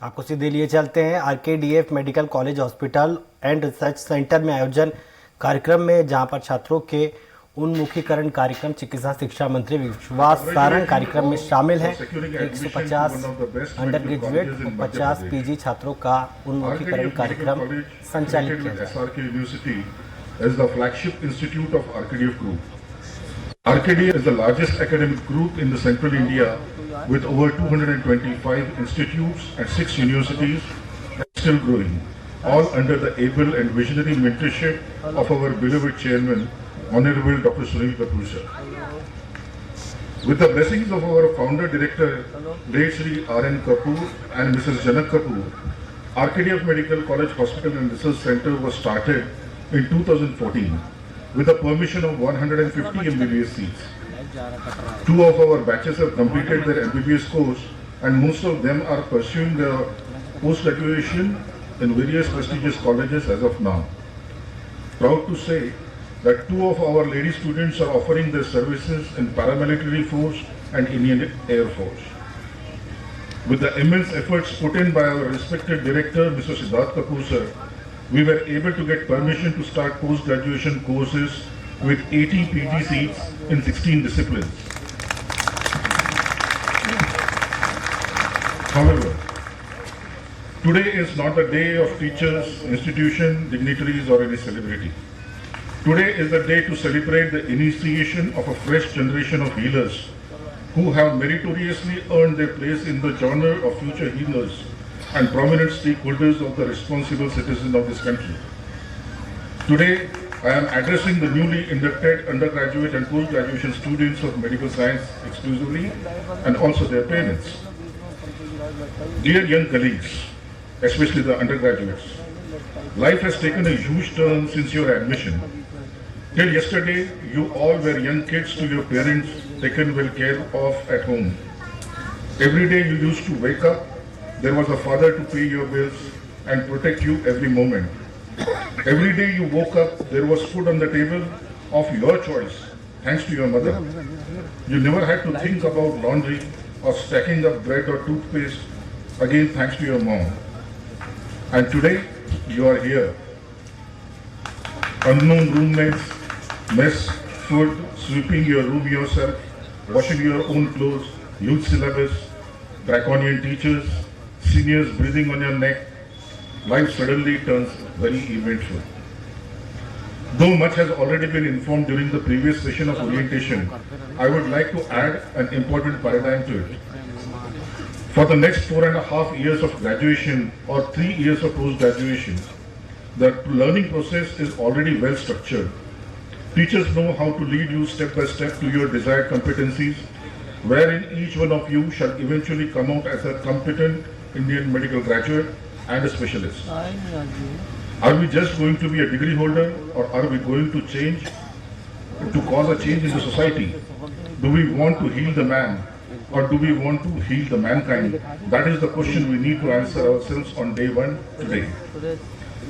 आपको सीधे लिए चलते हैं RKDF medical college hospital and research centre में आयोजन कार्यक्रम में, जहां पर छात्रों के उन्मुखीकरण कार्यक्रम चिकित्सा शिक्षा मंत्री विश्वास सारंग कार्यक्रम में शामिल हैं। 150 अंडर ग्रेजुएट और 50 पीजी छात्रों का उन्मुखीकरण कार्यक्रम संचालित किया गया। As the flagship institute of RKDF Group. RKDF is the largest academic group in the central India with over 225 institutes and 6 universities and still growing, all under the able and visionary mentorship of our beloved chairman, Honorable Dr. Sunil Kapoor sir. With the blessings of our founder director, late Shri R.N. Kapoor and Mrs. Janak Kapoor, RKDF Medical College Hospital and Research Center was started in 2014 with the permission of 150 MBBS seats. 2 of our batches have completed their MBBS course and most of them are pursuing their post-graduation in various prestigious colleges as of now. Proud to say that 2 of our lady students are offering their services in paramilitary force and Indian Air Force. With the immense efforts put in by our respected director, Mr. Siddharth Kapoor sir, we were able to get permission to start post-graduation courses with 80 PG seats in 16 disciplines. However, today is not the day of teachers, institution, dignitaries or any celebrity. Today is the day to celebrate the initiation of a fresh generation of healers who have meritoriously earned their place in the genre of future healers and prominent stakeholders of the responsible citizens of this country. Today, I am addressing the newly inducted undergraduate and post-graduation students of medical science exclusively and also their parents. Dear young colleagues, especially the undergraduates, life has taken a huge turn since your admission. Till yesterday, you all were young kids to your parents, taken well care of at home. Every day you used to wake up, there was a father to pay your bills and protect you every moment. Every day you woke up, there was food on the table of your choice, thanks to your mother. You never had to think about laundry or stacking up bread or toothpaste, again thanks to your mom. And today, you are here. Unknown roommates, mess, food, sweeping your room yourself, washing your own clothes, youth syllabus, draconian teachers, seniors breathing on your neck, life suddenly turns very eventful. Though much has already been informed during the previous session of orientation, I would like to add an important paradigm to it. For the next 4.5 years of graduation or 3 years of post-graduation, the learning process is already well structured. Teachers know how to lead you step by step to your desired competencies, wherein each one of you shall eventually come out as a competent Indian medical graduate and a specialist. Are we just going to be a degree holder or are we going to change, to cause a change in the society? Do we want to heal the man or do we want to heal the mankind? That is the question we need to answer ourselves on day 1 today.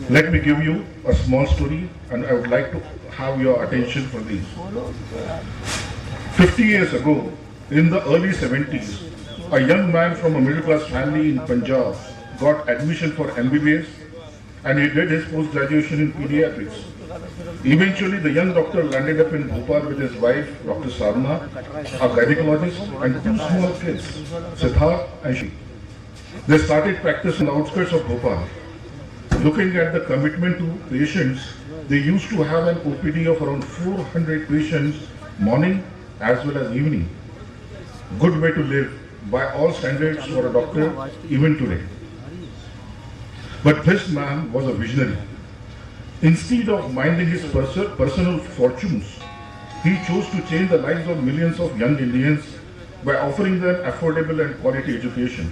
Let me give you a small story and I would like to have your attention for this. 50 years ago, in the early 70s, a young man from a middle class family in Punjab got admission for MBBS and he did his post-graduation in pediatrics. Eventually, the young doctor landed up in Bhopal with his wife, Dr. Sadhana, a gynecologist, and 2 small kids, Siddharth and Shi. They started practice on the outskirts of Bhopal. Looking at the commitment to patients, they used to have an OPD of around 400 patients morning as well as evening. Good way to live by all standards for a doctor even today. But this man was a visionary. Instead of minding his personal fortunes, he chose to change the lives of millions of young Indians by offering them affordable and quality education.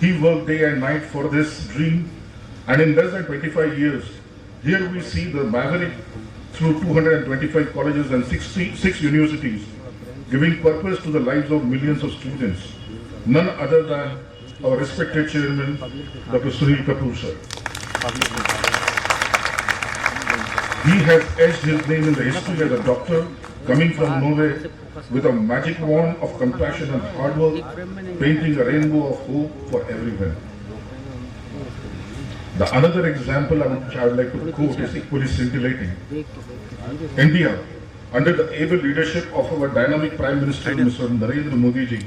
He worked day and night for this dream, and in less than 25 years, here we see the maverick through 225 colleges and 6 universities, giving purpose to the lives of millions of students. None other than our respected chairman, Dr. Sunil Kapoor sir. He has etched his name in the history as a doctor coming from nowhere with a magic wand of compassion and hard work, painting a rainbow of hope for everyone. The another example I would like to quote is equally scintillating. India, under the able leadership of our dynamic Prime Minister Mr. Narendra Modi ji,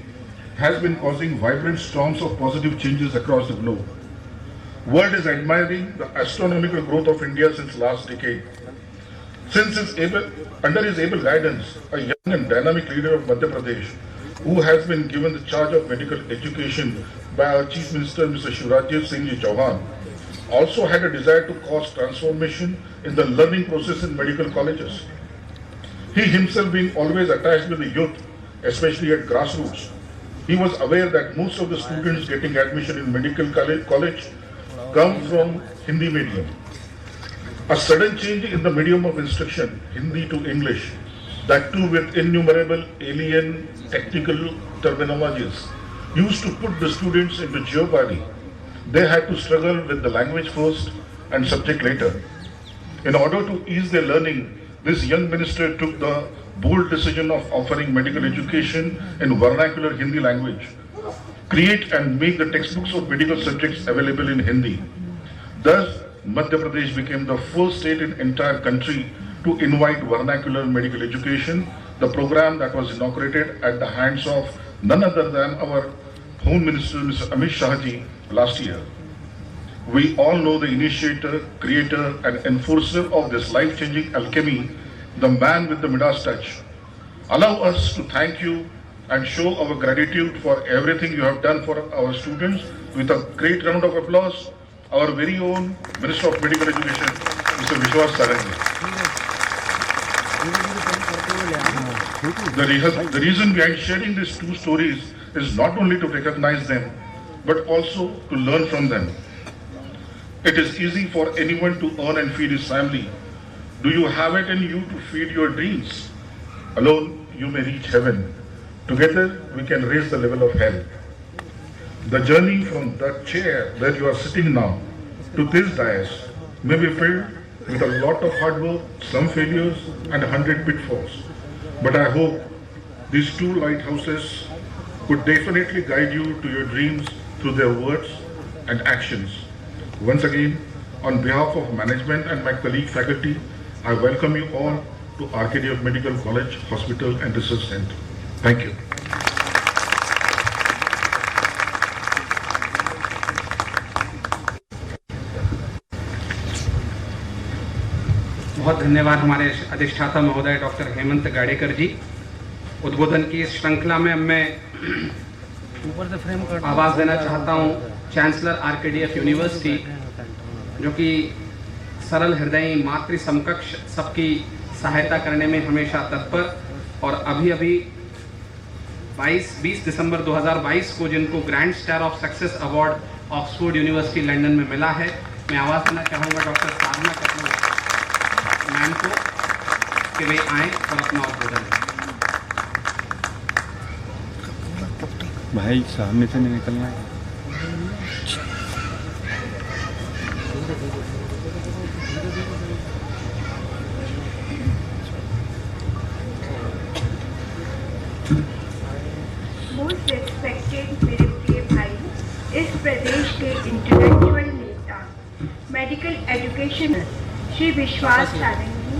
has been causing vibrant storms of positive changes across the globe. World is admiring the astronomical growth of India since last decade. Under his able guidance, a young and dynamic leader of Madhya Pradesh, who has been given the charge of medical education by our Chief Minister Mr. Shivraj Singh Ji Chauhan, also had a desire to cause transformation in the learning process in medical colleges. He himself being always attached with the youth, especially at grassroots, he was aware that most of the students getting admission in medical college come from Hindi medium. A sudden change in the medium of instruction, Hindi to English, that too with innumerable alien technical terminologies, used to put the students into jeopardy. They had to struggle with the language first and subject later. In order to ease their learning, this young minister took the bold decision of offering medical education in vernacular Hindi language, create and make the textbooks of medical subjects available in Hindi. Thus, Madhya Pradesh became the first state in entire country to invite vernacular medical education, the program that was inaugurated at the hands of none other than our Home Minister Mr. Amit Shah ji last year. We all know the initiator, creator and enforcer of this life-changing alchemy, the man with the Midas touch. Allow us to thank you and show our gratitude for everything you have done for our students with a great round of applause, our very own Minister of Medical Education, Mr. Vishwas Sarangi. The reason behind sharing these two stories is not only to recognize them, but also to learn from them. It is easy for anyone to earn and feed his family. Do you have it in you to feed your dreams? Alone, you may reach heaven. Together, we can raise the level of hell. The journey from that chair where you are sitting now to this dais may be filled with a lot of hard work, some failures, and 100 pitfalls. But I hope these two lighthouses could definitely guide you to your dreams through their words and actions. Once again, on behalf of management and my colleague faculty, I welcome you all to RKDF Medical College, Hospital and Research Center. Thank you. बहुत धन्यवाद हमारे अधिष्ठाता महोदय doctor Hemant Gadekar जी। उद्बोधन की इस श्रृंखला में अब मैं आवाज़ देना चाहता हूँ चांसलर आरकेडीएफ यूनिवर्सिटी, जो कि सरल हृदयी मातृ समकक्ष सबकी सहायता करने में हमेशा तत्पर, और अभी 20 दिसंबर 2022 को जिनको grand star of success award Oxford university London में मिला है, मैं आवाज़ देना चाहूँगा डॉक्टर साधना कपूर मैम को कि वे आएँ और अपना उद्बोधन करें। भाई सामने से नहीं निकलना है। मोस्ट रेस्पेक्टेड मेरे प्रिय भाई, इस प्रदेश के इंटेलेक्चुअल नेता, मेडिकल एजुकेशन श्री विश्वास सारंगी,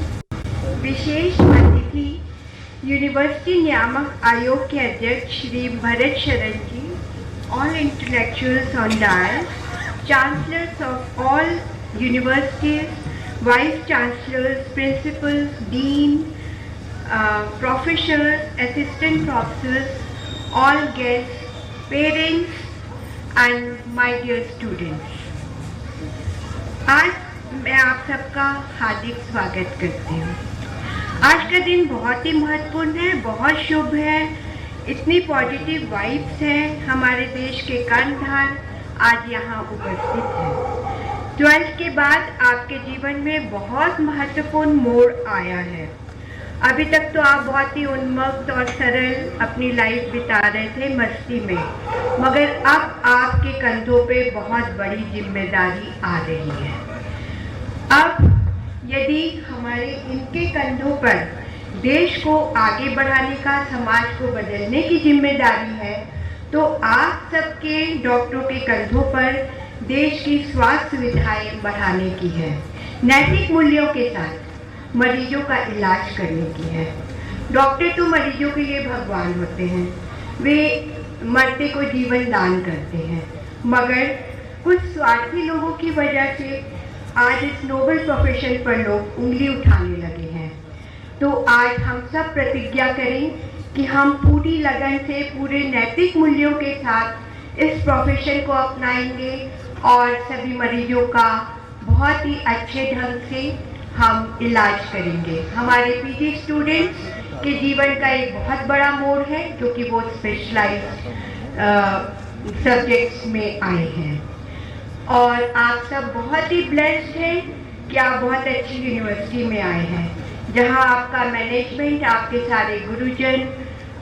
विशेष अतिथि यूनिवर्सिटी नियामक आयोग के अध्यक्ष श्री भरत शरण जी, all intellectuals on dais, chancellors of all universities, vice chancellors, principals, dean, professors, assistant professors, all guests, parents and my dear students. आज मैं आप सबका हार्दिक स्वागत करती हूँ। आज का दिन बहुत ही महत्वपूर्ण है, बहुत शुभ है, इतनी पॉजिटिव वाइब्स हैं, हमारे देश के कर्णधार आज यहाँ उपस्थित हैं। 12th के बाद आपके जीवन में बहुत महत्वपूर्ण मोड़ आया है। अभी तक तो आप बहुत ही उन्मत्त और सरल अपनी लाइफ बिता रहे थे मस्ती में, मगर अब आपके कंधों पे बहुत बड़ी जिम्मेदारी आ रही है। अब यदि हमारे इनके कंधों पर देश को आगे बढ़ाने का, समाज को बदलने की जिम्मेदारी है, तो आप सबके डॉक्टरों के कंधों पर देश की स्वास्थ्य सुविधाएं बढ़ाने की है, नैतिक मूल्यों के साथ मरीजों का इलाज करने की है। डॉक्टर तो मरीजों के लिए भगवान होते हैं, वे मरते को जीवन दान करते हैं, मगर कुछ स्वार्थी लोगों की वजह से आज इस नोबल प्रोफेशन पर लोग उंगली उठाने लगे हैं। तो आज हम सब प्रतिज्ञा करें कि हम पूरी लगन से, पूरे नैतिक मूल्यों के साथ इस प्रोफेशन को अपनाएंगे और सभी मरीजों का बहुत ही अच्छे ढंग से हम इलाज करेंगे। हमारे पीजी स्टूडेंट्स के जीवन का एक बहुत बड़ा मोड़ है क्योंकि वो स्पेशलाइज्ड सब्जेक्ट्स में आए हैं और आप सब बहुत ही ब्लेस्ड हैं कि आप बहुत अच्छी यूनिवर्सिटी में आए हैं जहां आपका मैनेजमेंट, आपके सारे गुरुजन,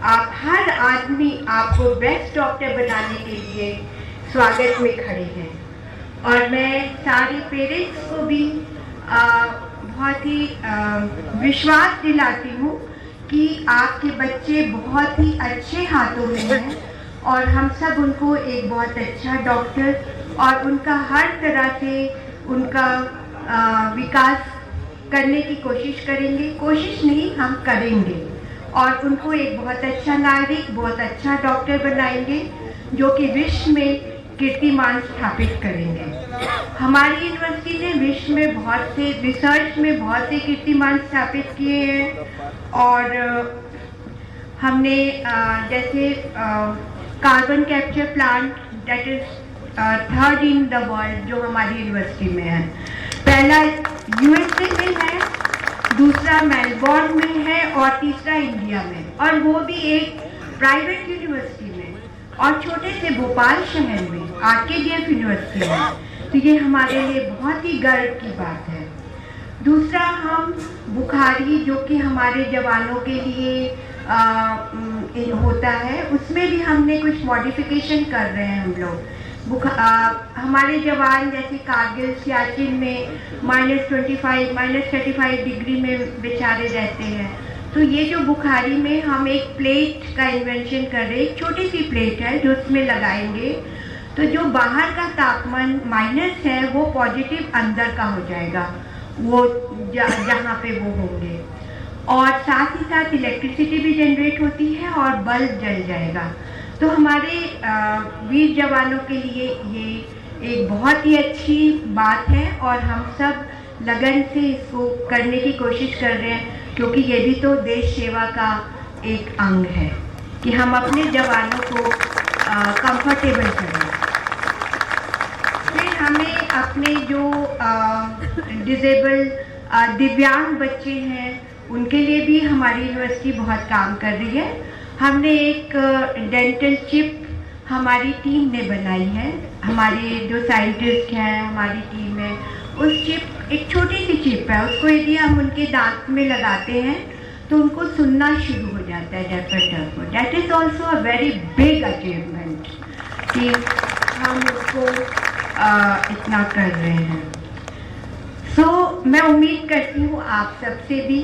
आप हर आदमी आपको बेस्ट डॉक्टर बनाने के लिए स्वागत में खड़े हैं। और मैं सारे पेरेंट्स को भी बहुत ही विश्वास दिलाती हूँ कि आपके बच्चे बहुत ही अच्छे हाथों में हैं और हम सब उनको एक बहुत अच्छा डॉक्टर और उनका हर तरह से उनका विकास करने की कोशिश करेंगे। कोशिश नहीं, हम करेंगे और उनको एक बहुत अच्छा नागरिक, बहुत अच्छा डॉक्टर बनाएंगे जो कि विश्व में कीर्तिमान स्थापित करेंगे। हमारी यूनिवर्सिटी ने विश्व में बहुत से रिसर्च में बहुत से कीर्तिमान स्थापित किए हैं और हमने जैसे carbon capture plant that is third in the world जो हमारी यूनिवर्सिटी में है। पहला यूएसए में है, दूसरा मेलबोर्न में है और तीसरा इंडिया में, और वो भी एक प्राइवेट यूनिवर्सिटी में और छोटे से भोपाल शहर में आरकेडीएफ यूनिवर्सिटी में। तो ये हमारे लिए बहुत ही गर्व की बात है। दूसरा, हम बुखारी जो कि हमारे जवानों के लिए होता है, उसमें भी हमने कुछ मॉडिफिकेशन कर रहे हैं हम लोग। हमारे जवान जैसे कारगिल, सियाचिन में -25, -35 डिग्री में बेचारे रहते हैं। तो ये जो बुखारी में हम एक प्लेट का इन्वेंशन कर रहे हैं, एक छोटी सी प्लेट है जो उसमें लगाएंगे तो जो बाहर का तापमान माइनस है वो पॉजिटिव अंदर का हो जाएगा, वो जहाँ पे वो होंगे, और साथ ही साथ इलेक्ट्रिसिटी भी जनरेट होती है और बल्ब जल जाएगा। तो हमारे वीर जवानों के लिए ये एक बहुत ही अच्छी बात है और हम सब लगन से इसको करने की कोशिश कर रहे हैं क्योंकि ये भी तो देश सेवा का एक अंग है कि हम अपने जवानों को कंफर्टेबल करें। फिर हमें अपने जो डिसेबल दिव्यांग बच्चे हैं उनके लिए भी हमारी यूनिवर्सिटी बहुत काम कर रही है। हमने एक डेंटल चिप हमारी टीम ने बनाई है। हमारे जो साइंटिस्ट हैं हमारी टीम में, उस चिप, एक छोटी सी चिप है, उसको यदि हम उनके दांत में लगाते हैं तो उनको सुनना शुरू हो जाता है definitely. That is also a very big achievement कि हम उसको इतना कर रहे हैं। मैं उम्मीद करती हूँ आप सबसे भी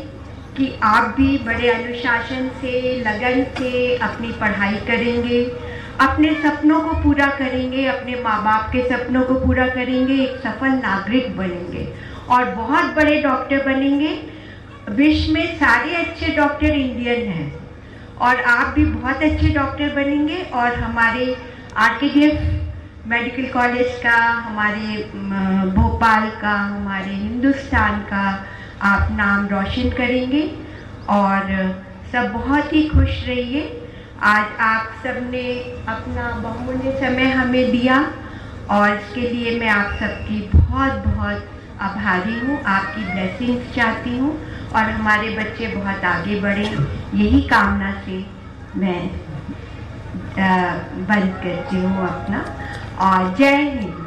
कि आप भी बड़े अनुशासन से, लगन से अपनी पढ़ाई करेंगे, अपने सपनों को पूरा करेंगे, अपने माँ बाप के सपनों को पूरा करेंगे, एक सफल नागरिक बनेंगे और बहुत बड़े डॉक्टर बनेंगे। विश्व में सारे अच्छे डॉक्टर इंडियन हैं और आप भी बहुत अच्छे डॉक्टर बनेंगे और हमारे आरकेडीएफ मेडिकल कॉलेज का, हमारे भोपाल का, हमारे हिंदुस्तान का आप नाम रोशन करेंगे और सब बहुत ही खुश रहिए। आज आप सबने अपना बहुमूल्य समय हमें दिया और इसके लिए मैं आप सबकी बहुत बहुत आभारी हूँ, आपकी ब्लेसिंग्स चाहती हूँ और हमारे बच्चे बहुत आगे बढ़ें, यही कामना से मैं बंद करती हूँ अपना, और जय हिंद।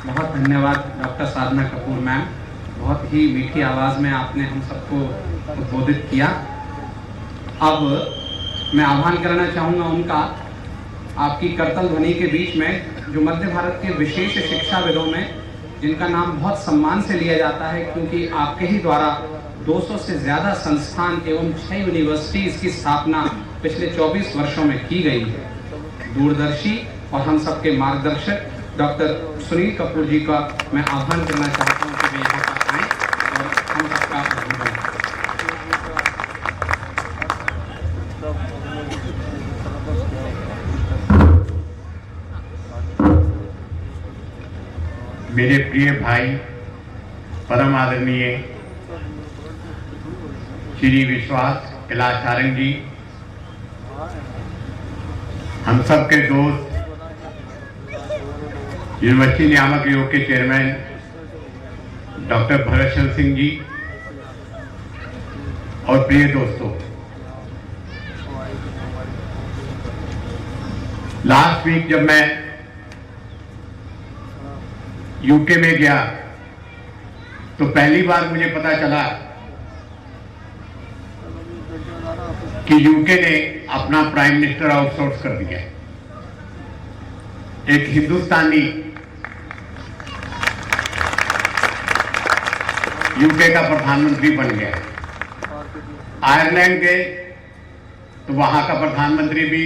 बहुत धन्यवाद डॉक्टर साधना कपूर मैम, बहुत ही मीठी आवाज़ में आपने हम सबको उद्बोधित किया। अब मैं आह्वान करना चाहूँगा उनका, आपकी करतल ध्वनि के बीच में, जो मध्य भारत के विशेष शिक्षाविदों में जिनका नाम बहुत सम्मान से लिया जाता है क्योंकि आपके ही द्वारा 200 से ज़्यादा संस्थान एवं 6 यूनिवर्सिटीज़ की स्थापना पिछले 24 वर्षों में की गई है। दूरदर्शी और हम सबके मार्गदर्शक डॉक्टर सुनील कपूर जी का मैं आह्वान करना चाहता हूं कि वे यहाँ पर आएं और हम सबका अभिनंदन करें। मेरे प्रिय भाई परम आदरणीय श्री विश्वास कैलाश जी, हम सब के दोस्त, यूनिवर्सिटी नियामक आयोग के चेयरमैन डॉक्टर भरत शरण सिंह जी और प्रिय दोस्तों, लास्ट वीक जब मैं यूके में गया तो पहली बार मुझे पता चला कि यूके ने अपना प्राइम मिनिस्टर आउटसोर्स कर दिया। एक हिंदुस्तानी यूके का प्रधानमंत्री बन गया। आयरलैंड गए तो वहां का प्रधानमंत्री भी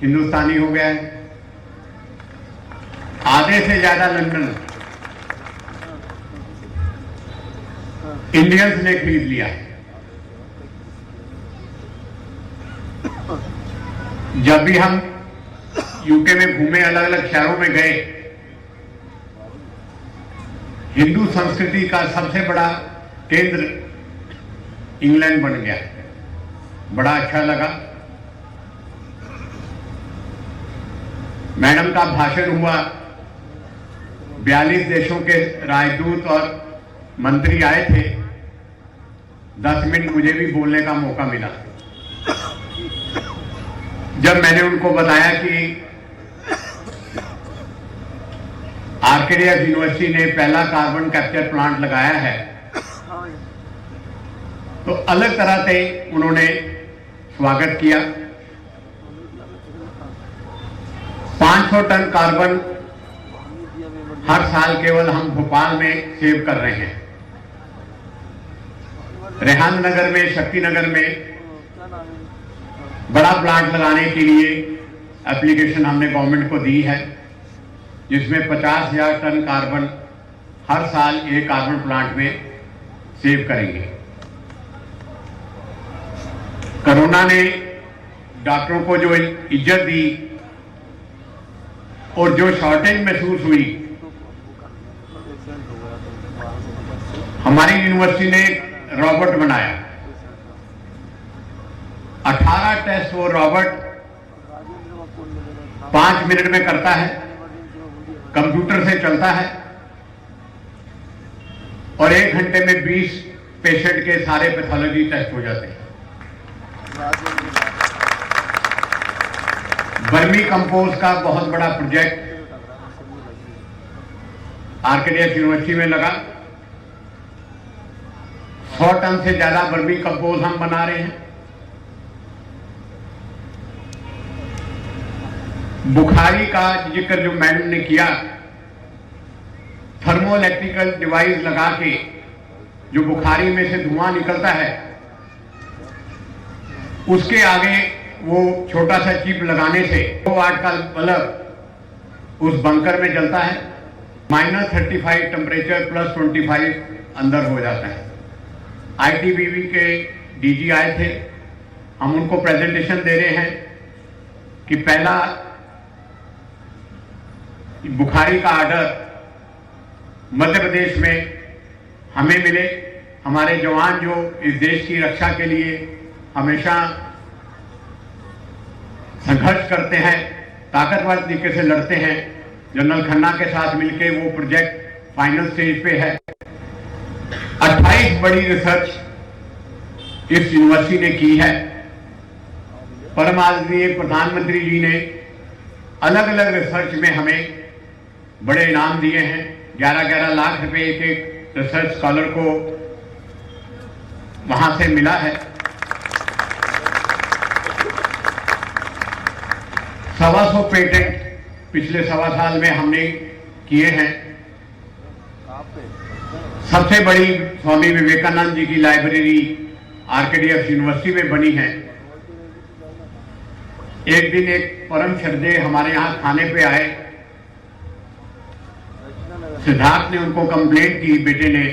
हिंदुस्तानी हो गया है। आधे से ज्यादा लंदन इंडियंस ने खरीद लिया। जब भी हम यूके में घूमे, अलग अलग शहरों में गए, हिंदू संस्कृति का सबसे बड़ा केंद्र इंग्लैंड बन गया। बड़ा अच्छा लगा। मैडम का भाषण हुआ, 42 देशों के राजदूत और मंत्री आए थे। 10 मिनट मुझे भी बोलने का मौका मिला। जब मैंने उनको बताया कि आर्केडियस यूनिवर्सिटी ने पहला कार्बन कैप्चर प्लांट लगाया है, तो अलग तरह से उन्होंने स्वागत किया। 500 टन कार्बन हर साल केवल हम भोपाल में सेव कर रहे हैं। रेहान नगर में, शक्ति नगर में बड़ा प्लांट लगाने के लिए एप्लीकेशन हमने गवर्नमेंट को दी है, जिसमें 50,000 टन कार्बन हर साल एक कार्बन प्लांट में सेव करेंगे। कोरोना ने डॉक्टरों को जो इज्जत दी और जो शॉर्टेज महसूस हुई, हमारी यूनिवर्सिटी ने रोबोट बनाया। 18 टेस्ट वो रोबोट 5 मिनट में करता है, कंप्यूटर से चलता है और 1 घंटे में 20 पेशेंट के सारे पैथोलॉजी टेस्ट हो जाते हैं। वर्मी कंपोस्ट का बहुत बड़ा प्रोजेक्ट आर्केडियस यूनिवर्सिटी में लगा। 100 टन से ज्यादा वर्मी कंपोस्ट हम बना रहे हैं। बुखारी का जिक्र जो मैडम ने किया, थर्मो इलेक्ट्रिकल डिवाइस लगा के जो बुखारी में से धुआं निकलता है, उसके आगे वो छोटा सा चिप लगाने से 2 वाट का बल्ब उस बंकर में जलता है। -35 टेम्परेचर +25 अंदर हो जाता है। ITBP के DG आए थे, हम उनको प्रेजेंटेशन दे रहे हैं कि पहला बुखारी का ऑर्डर मध्य प्रदेश में हमें मिले। हमारे जवान जो इस देश की रक्षा के लिए हमेशा संघर्ष करते हैं, ताकतवर तरीके से लड़ते हैं, जनरल खन्ना के साथ मिलकर वो प्रोजेक्ट फाइनल स्टेज पे है। 28 बड़ी रिसर्च इस यूनिवर्सिटी ने की है। परम आदरणीय प्रधानमंत्री जी ने अलग अलग रिसर्च में हमें बड़े इनाम दिए हैं। 11-11 लाख रुपए एक रिसर्च स्कॉलर को वहां से मिला है। 125 पेटेंट पिछले 1.25 साल में हमने किए हैं। सबसे बड़ी स्वामी विवेकानंद जी की लाइब्रेरी आर्केडियस यूनिवर्सिटी में बनी है। एक दिन एक परम श्रद्धेय हमारे यहाँ खाने पे आए। सिद्धार्थ ने उनको कंप्लेंट की, बेटे ने,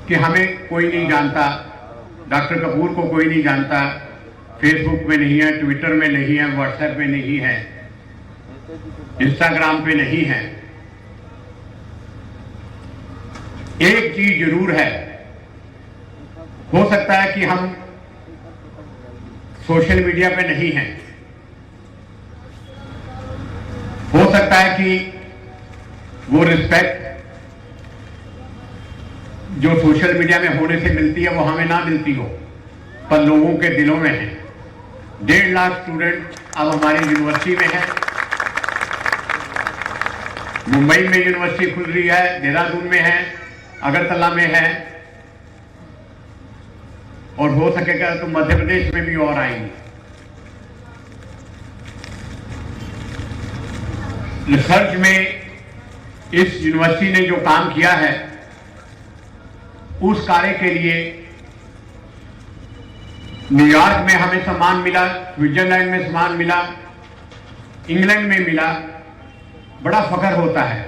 कि हमें कोई नहीं जानता, डॉक्टर कपूर को कोई नहीं जानता, फेसबुक में नहीं है, ट्विटर में नहीं है, व्हाट्सएप में नहीं है, इंस्टाग्राम पे नहीं है। एक चीज जरूर है, हो सकता है कि हम सोशल मीडिया पे नहीं हैं, हो सकता है कि वो रिस्पेक्ट जो सोशल मीडिया में होने से मिलती है वो हमें ना मिलती हो, पर लोगों के दिलों में है। 1.5 लाख स्टूडेंट अब हमारी यूनिवर्सिटी में है। मुंबई में यूनिवर्सिटी खुल रही है, देहरादून में है, अगरतला में है, और हो सकेगा तो मध्य प्रदेश में भी और आएंगी। रिसर्च में इस यूनिवर्सिटी ने जो काम किया है उस कार्य के लिए न्यूयॉर्क में हमें सम्मान मिला, स्विट्जरलैंड में सम्मान मिला, इंग्लैंड में मिला। बड़ा फख्र होता है।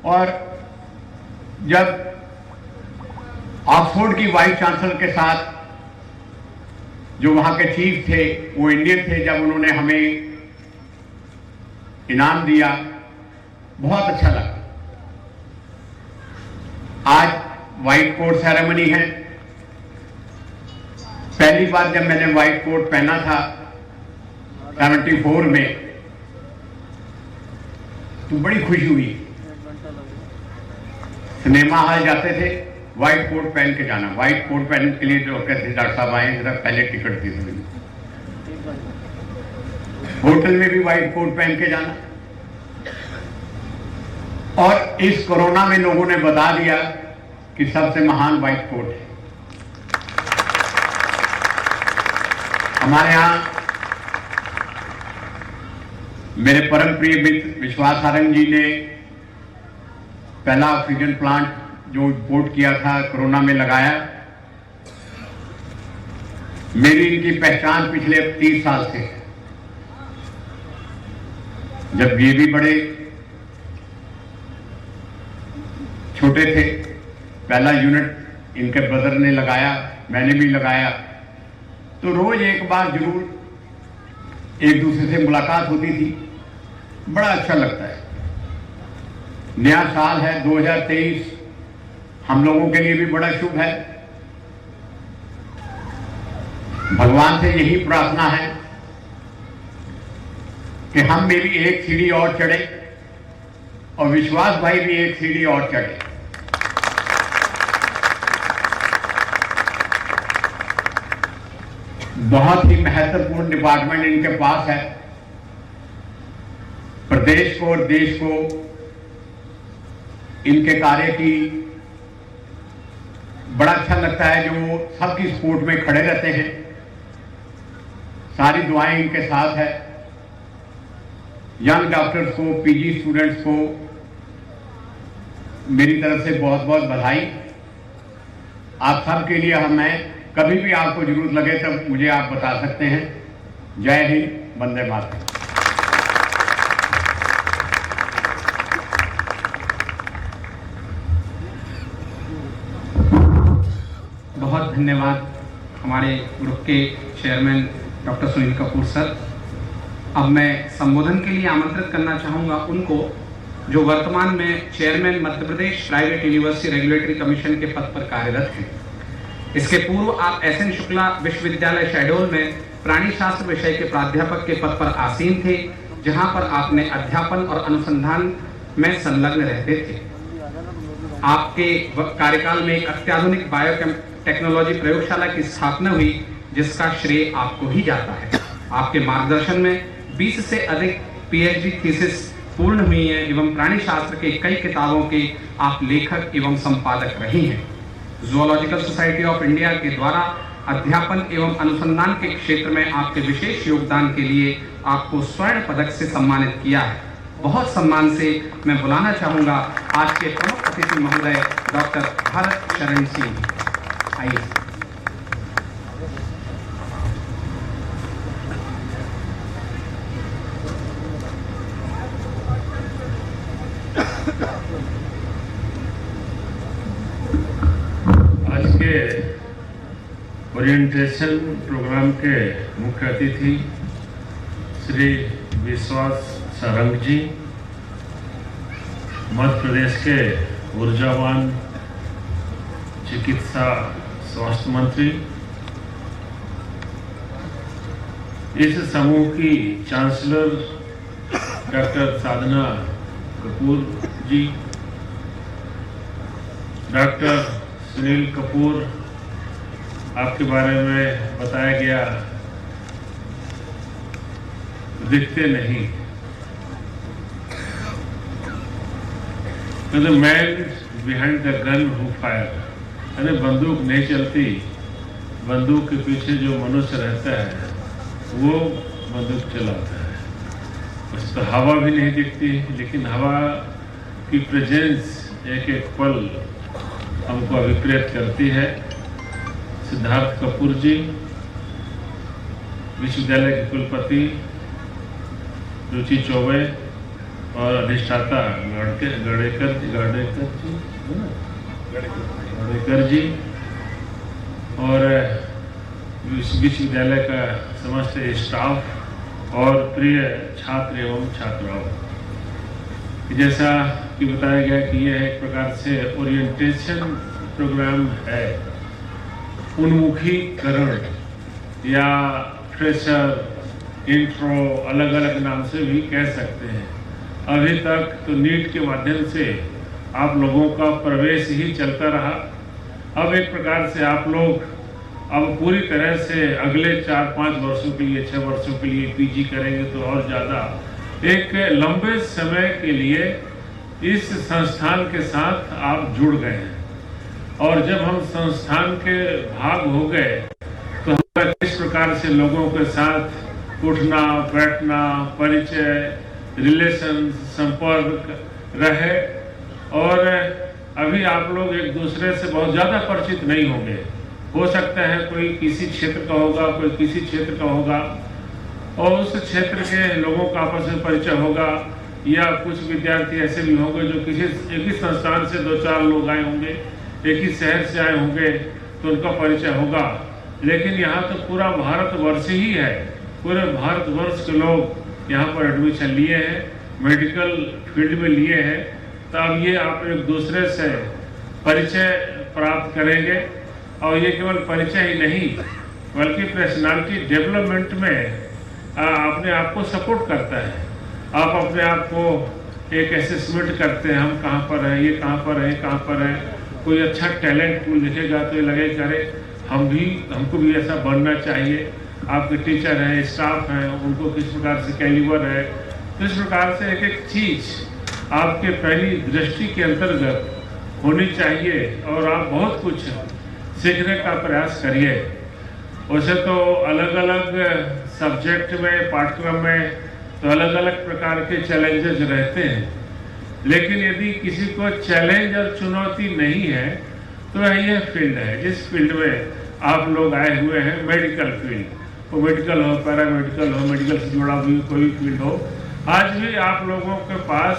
और जब ऑक्सफोर्ड की वाइस चांसलर के साथ जो वहां के चीफ थे वो इंडियन थे, जब उन्होंने हमें इनाम दिया, बहुत अच्छा लगा। आज व्हाइट कोट सेरेमनी है। पहली बार जब मैंने व्हाइट कोट पहना था 74 में, तो बड़ी खुशी हुई। सिनेमा हॉल जाते थे, व्हाइट कोट पहन के जाना। व्हाइट कोट पहनने के लिए जो कहते डॉक्टर साहब आए, जरा पहले टिकट दे दो। होटल में भी व्हाइट कोट पहन के जाना। और इस कोरोना में लोगों ने बता दिया कि सबसे महान व्हाइट कोट है। हमारे यहां मेरे परम प्रिय मित्र विश्वास सारंग जी ने पहला ऑक्सीजन प्लांट जो इंपोर्ट किया था कोरोना में लगाया। मेरी इनकी पहचान पिछले 30 साल से, जब ये भी बड़े छोटे थे, पहला यूनिट इनके ब्रदर ने लगाया, मैंने भी लगाया। तो रोज एक बार जरूर एक दूसरे से मुलाकात होती थी। बड़ा अच्छा लगता है। नया साल है 2023, हम लोगों के लिए भी बड़ा शुभ है। भगवान से यही प्रार्थना है कि हम मेरी एक सीढ़ी और चढ़े और विश्वास भाई भी एक सीढ़ी और चढ़े। बहुत ही महत्वपूर्ण डिपार्टमेंट इनके पास है। प्रदेश को और देश को इनके कार्य की बड़ा अच्छा लगता है, जो वो सबकी सपोर्ट में खड़े रहते हैं। सारी दुआएं इनके साथ है। यंग डॉक्टर्स को, पीजी स्टूडेंट्स को मेरी तरफ से बहुत बहुत बधाई। आप सबके लिए हमें कभी भी आपको जरूरत लगे तब मुझे आप बता सकते हैं। जय हिंद, वंदे मातरम। बहुत धन्यवाद हमारे ग्रुप के chairman doctor Sunil Kapoor sir. अब मैं संबोधन के लिए आमंत्रित करना चाहूँगा उनको जो वर्तमान में chairman Madhya Pradesh private university regulatory commission के पद पर कार्यरत हैं। इसके पूर्व आप SN शुक्ला विश्वविद्यालय शहडोल में प्राणी शास्त्र विषय के प्राध्यापक के पद पर आसीन थे, जहां पर आपने अध्यापन और अनुसंधान में संलग्न रहते थे। आपके कार्यकाल में एक अत्याधुनिक बायोटेक्नोलॉजी प्रयोगशाला की स्थापना हुई, जिसका श्रेय आपको ही जाता है। आपके मार्गदर्शन में 20 से अधिक PhD थीसिस पूर्ण हुई हैं एवं प्राणी शास्त्र के कई किताबों के आप लेखक एवं संपादक रहे हैं। जूलॉजिकल सोसाइटी ऑफ इंडिया के द्वारा अध्यापन एवं अनुसंधान के क्षेत्र में आपके विशेष योगदान के लिए आपको स्वर्ण पदक से सम्मानित किया है। बहुत सम्मान से मैं बुलाना चाहूंगा आज के प्रमुख अतिथि महोदय डॉक्टर भारत शरण सिंह। आइए। ओरिएंटेशन प्रोग्राम के मुख्य अतिथि श्री विश्वास सारंग जी, मध्य प्रदेश के ऊर्जावान चिकित्सा स्वास्थ्य मंत्री, इस समूह की चांसलर डॉक्टर साधना कपूर जी, डॉक्टर सुनील कपूर, आपके बारे में बताया गया, दिखते नहीं, तो the man behind the gun who fire, यानी बंदूक नहीं चलती, बंदूक के पीछे जो मनुष्य रहता है वो बंदूक चलाता है। उस तो हवा भी नहीं दिखती, लेकिन हवा की प्रेजेंस एक एक पल हमको अभिप्रेत करती है। सिद्धार्थ कपूर जी, विश्वविद्यालय के कुलपति रुचि चौबे और अधिष्ठाता गड़ेकर जी और विश्वविद्यालय का समस्त स्टाफ और प्रिय छात्र एवं छात्राओं, जैसा कि बताया गया कि यह एक प्रकार से ओरिएंटेशन प्रोग्राम है, उन्मुखीकरण या फ्रेशर, इंट्रो, अलग अलग नाम से भी कह सकते हैं। अभी तक तो नीट के माध्यम से आप लोगों का प्रवेश ही चलता रहा। अब एक प्रकार से आप लोग अब पूरी तरह से अगले 4-5 वर्षों के लिए, 6 वर्षों के लिए पीजी करेंगे, तो और ज़्यादा एक लंबे समय के लिए इस संस्थान के साथ आप जुड़ गए हैं। और जब हम संस्थान के भाग हो गए तो हमें किस प्रकार से लोगों के साथ उठना बैठना, परिचय, रिलेशन, संपर्क रहे, और अभी आप लोग एक दूसरे से बहुत ज़्यादा परिचित नहीं होंगे। हो सकता है कोई किसी क्षेत्र का होगा, कोई किसी क्षेत्र का होगा, और उस क्षेत्र के लोगों का आपस में परिचय होगा, या कुछ विद्यार्थी ऐसे भी होंगे जो किसी एक ही संस्थान से 2-4 लोग आए होंगे, एक ही शहर से आए होंगे, तो उनका परिचय होगा। लेकिन यहाँ तो पूरा भारतवर्ष ही है, पूरे भारतवर्ष के लोग यहाँ पर एडमिशन लिए हैं, मेडिकल फील्ड में लिए हैं, तो अब ये आप एक दूसरे से परिचय प्राप्त करेंगे। और ये केवल परिचय ही नहीं, बल्कि पर्सनालिटी डेवलपमेंट में अपने आप को सपोर्ट करता है। आप अपने आप को एक असेसमेंट करते हैं, हम कहाँ पर हैं, ये कहाँ पर है, कहाँ पर है। कोई अच्छा टैलेंट कोई दिखेगा तो ये लगेगा अरे हमको भी ऐसा बनना चाहिए। आपके टीचर हैं, स्टाफ हैं, उनको किस प्रकार से कैलिबर है, तो इस प्रकार से एक एक चीज़ आपके पहली दृष्टि के अंतर्गत होनी चाहिए, और आप बहुत कुछ सीखने का प्रयास करिए। वैसे तो अलग अलग सब्जेक्ट में, पाठ्यक्रम में तो अलग अलग प्रकार के चैलेंजेस रहते हैं, लेकिन यदि किसी को चैलेंज और चुनौती नहीं है तो यह फील्ड है जिस फील्ड में आप लोग आए हुए हैं, मेडिकल फील्ड, वो मेडिकल हो, पैरामेडिकल हो, मेडिकल से जुड़ा हुई कोई फील्ड हो। आज भी आप लोगों के पास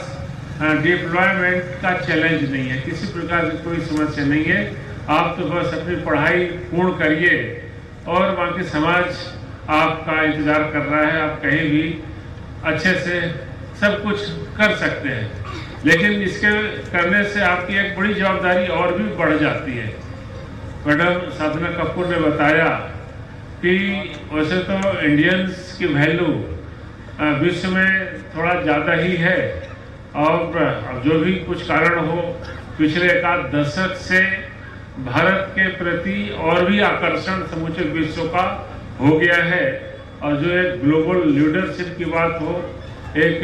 डिप्लॉयमेंट का चैलेंज नहीं है, किसी प्रकार की कोई समस्या नहीं है। आप तो बस अपनी पढ़ाई पूर्ण करिए और बाकी समाज आपका इंतज़ार कर रहा है। आप कहीं भी अच्छे से सब कुछ कर सकते हैं, लेकिन इसके करने से आपकी एक बड़ी जवाबदारी और भी बढ़ जाती है। मैडम साधना कपूर ने बताया कि वैसे तो इंडियंस की वैल्यू विश्व में थोड़ा ज़्यादा ही है, और जो भी कुछ कारण हो, पिछले 1-8 दशक से भारत के प्रति और भी आकर्षण समूचे विश्व का हो गया है। और जो एक ग्लोबल लीडरशिप की बात हो, एक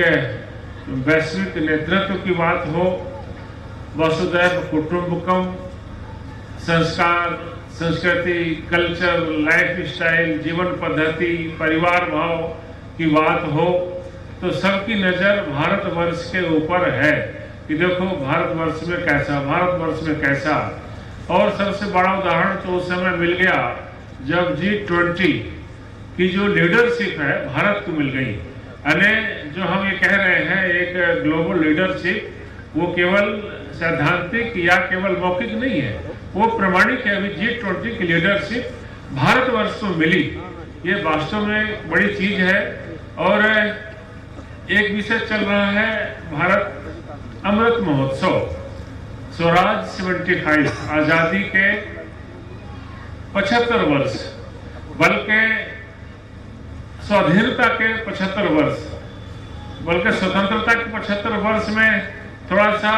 वैश्विक नेतृत्व की बात हो, वसुधैव कुटुंबकम, संस्कार, संस्कृति, कल्चर, लाइफ स्टाइल, जीवन पद्धति, परिवार भाव की बात हो, तो सबकी नज़र भारतवर्ष के ऊपर है कि देखो भारतवर्ष में कैसा, भारतवर्ष में कैसा। और सबसे बड़ा उदाहरण तो उस समय मिल गया जब G20 की जो लीडरशिप है भारत को मिल गई। यानी जो हम ये कह रहे हैं एक ग्लोबल लीडरशिप, वो केवल सैद्धांतिक या केवल मौखिक नहीं है, वो प्रमाणिक है। अभी G20 की लीडरशिप भारतवर्ष को मिली, ये वास्तव में बड़ी चीज है। और एक विषय चल रहा है भारत अमृत महोत्सव, स्वराज 75, आजादी के 75 वर्ष, बल्कि स्वाधीनता के 75 वर्ष, बल्कि स्वतंत्रता के 75 वर्ष में थोड़ा सा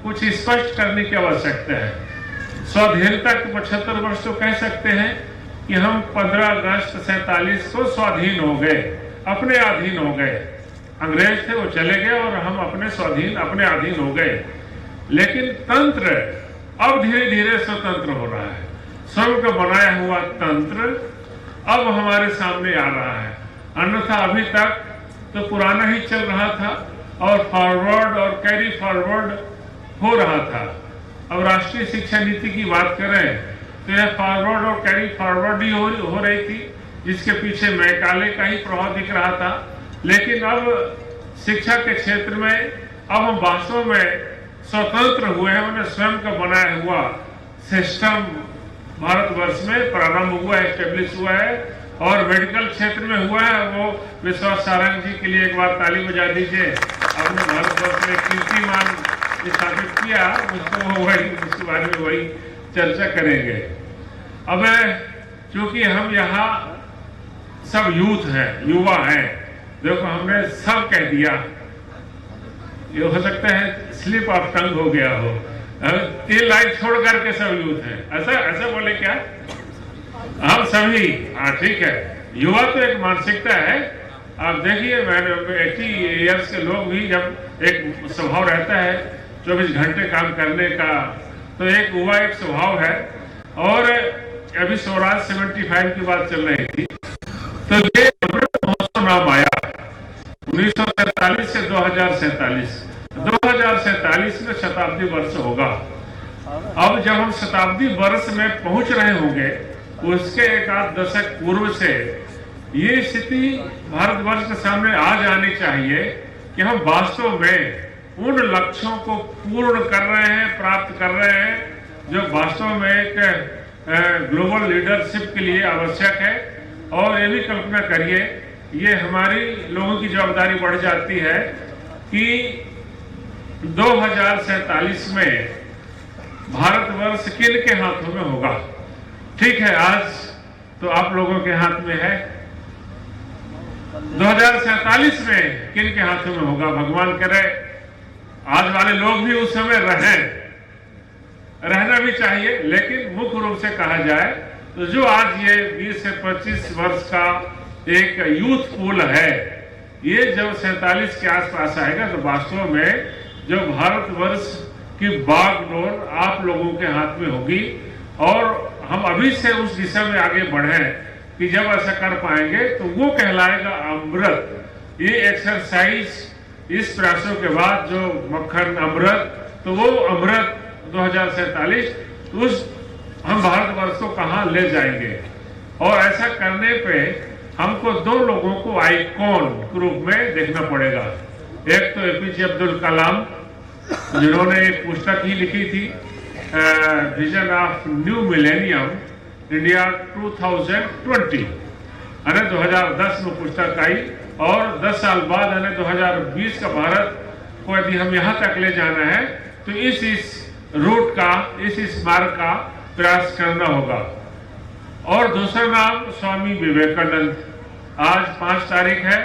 कुछ स्पष्ट करने की आवश्यकता है। स्वाधीनता के 75 वर्ष तो कह सकते हैं कि हम 15 अगस्त 47 को स्वाधीन हो गए, अपने अधीन हो गए। अंग्रेज थे, वो चले गए और हम अपने स्वाधीन, अपने अधीन हो गए। लेकिन तंत्र अब धीरे धीरे स्वतंत्र हो रहा है। स्वयं का बनाया हुआ तंत्र अब हमारे सामने आ रहा है, अन्यथा अभी तक तो पुराना ही चल रहा था और फॉरवर्ड और कैरी फॉरवर्ड हो रहा था। अब राष्ट्रीय शिक्षा नीति की बात करें तो यह फॉरवर्ड और कैरी फॉरवर्ड ही हो रही थी, जिसके पीछे मैकाले का ही प्रभाव दिख रहा था। लेकिन अब शिक्षा के क्षेत्र में अब हम वास्तव में स्वतंत्र हुए हैं, उन्हें स्वयं का बनाया हुआ सिस्टम भारतवर्ष में प्रारंभ हुआ है, एस्टेब्लिश हुआ है। और मेडिकल क्षेत्र में हुआ है, वो विश्वास सारंग जी के लिए एक बार ताली बजा दीजिए। आपने भारतवर्ष में कीर्तिमान स्थापित किया, उसको वही, उसके बारे में वही चर्चा करेंगे। अब चूंकि हम यहाँ सब यूथ हैं, युवा हैं, देखो हमने सब कह दिया, ये हो सकता है स्लिप ऑफ टंग हो गया हो, 3 लाइन छोड़ करके सब यूथ हैं, ऐसा बोले क्या? हम सभी, हाँ ठीक है। युवा तो एक मानसिकता है। आप देखिए, मैंने 80 ईयर्स के लोग भी जब एक स्वभाव रहता है 24 घंटे काम करने का, तो एक युवा एक स्वभाव है। और अभी स्वराज 75 की बात चल रही थी, तो ये अमृत महोत्सव नाम आया 1947 से 2047। 2047 में शताब्दी वर्ष होगा। अब जब हम शताब्दी वर्ष में पहुंच रहे होंगे, उसके एक आध दशक पूर्व से ये स्थिति भारतवर्ष के सामने आ जानी चाहिए कि हम वास्तव में उन लक्ष्यों को पूर्ण कर रहे हैं, प्राप्त कर रहे हैं, जो वास्तव में एक ग्लोबल लीडरशिप के लिए आवश्यक है। और ये भी कल्पना करिए, ये हमारी लोगों की जवाबदारी बढ़ जाती है कि 2047 में भारतवर्ष किन के हाथों में होगा। ठीक है, आज तो आप लोगों के हाथ में है, 2047 में किन के हाथों में होगा, भगवान करे आज वाले लोग भी उस समय रहना भी चाहिए। लेकिन मुख्य रूप से कहा जाए तो जो आज ये 20 से 25 वर्ष का एक यूथ पूल है, ये जब 47 के आसपास आएगा तो वास्तव में जो भारतवर्ष की बागडोर आप लोगों के हाथ में होगी। और हम अभी से उस दिशा में आगे बढ़े कि जब ऐसा कर पाएंगे तो वो कहलाएगा अमृत। ये एक्सरसाइज इस प्रयासों के बाद जो मक्खन अमृत, तो वो अमृत 2047 उस हम भारतवर्ष को कहाँ ले जाएंगे। और ऐसा करने पे हमको 2 लोगों को आइकॉन के रूप में देखना पड़ेगा। एक तो एपीजे अब्दुल कलाम, जिन्होंने एक पुस्तक ही लिखी थी, vision of new millennium India 2020, 2010 में पुस्तक आई। और 10 साल बाद 2020 का भारत को यदि हम यहाँ तक ले जाना है तो इस रूट का, इस मार्ग का प्रयास करना होगा। और दूसरा नाम स्वामी विवेकानंद। आज 5 तारीख है,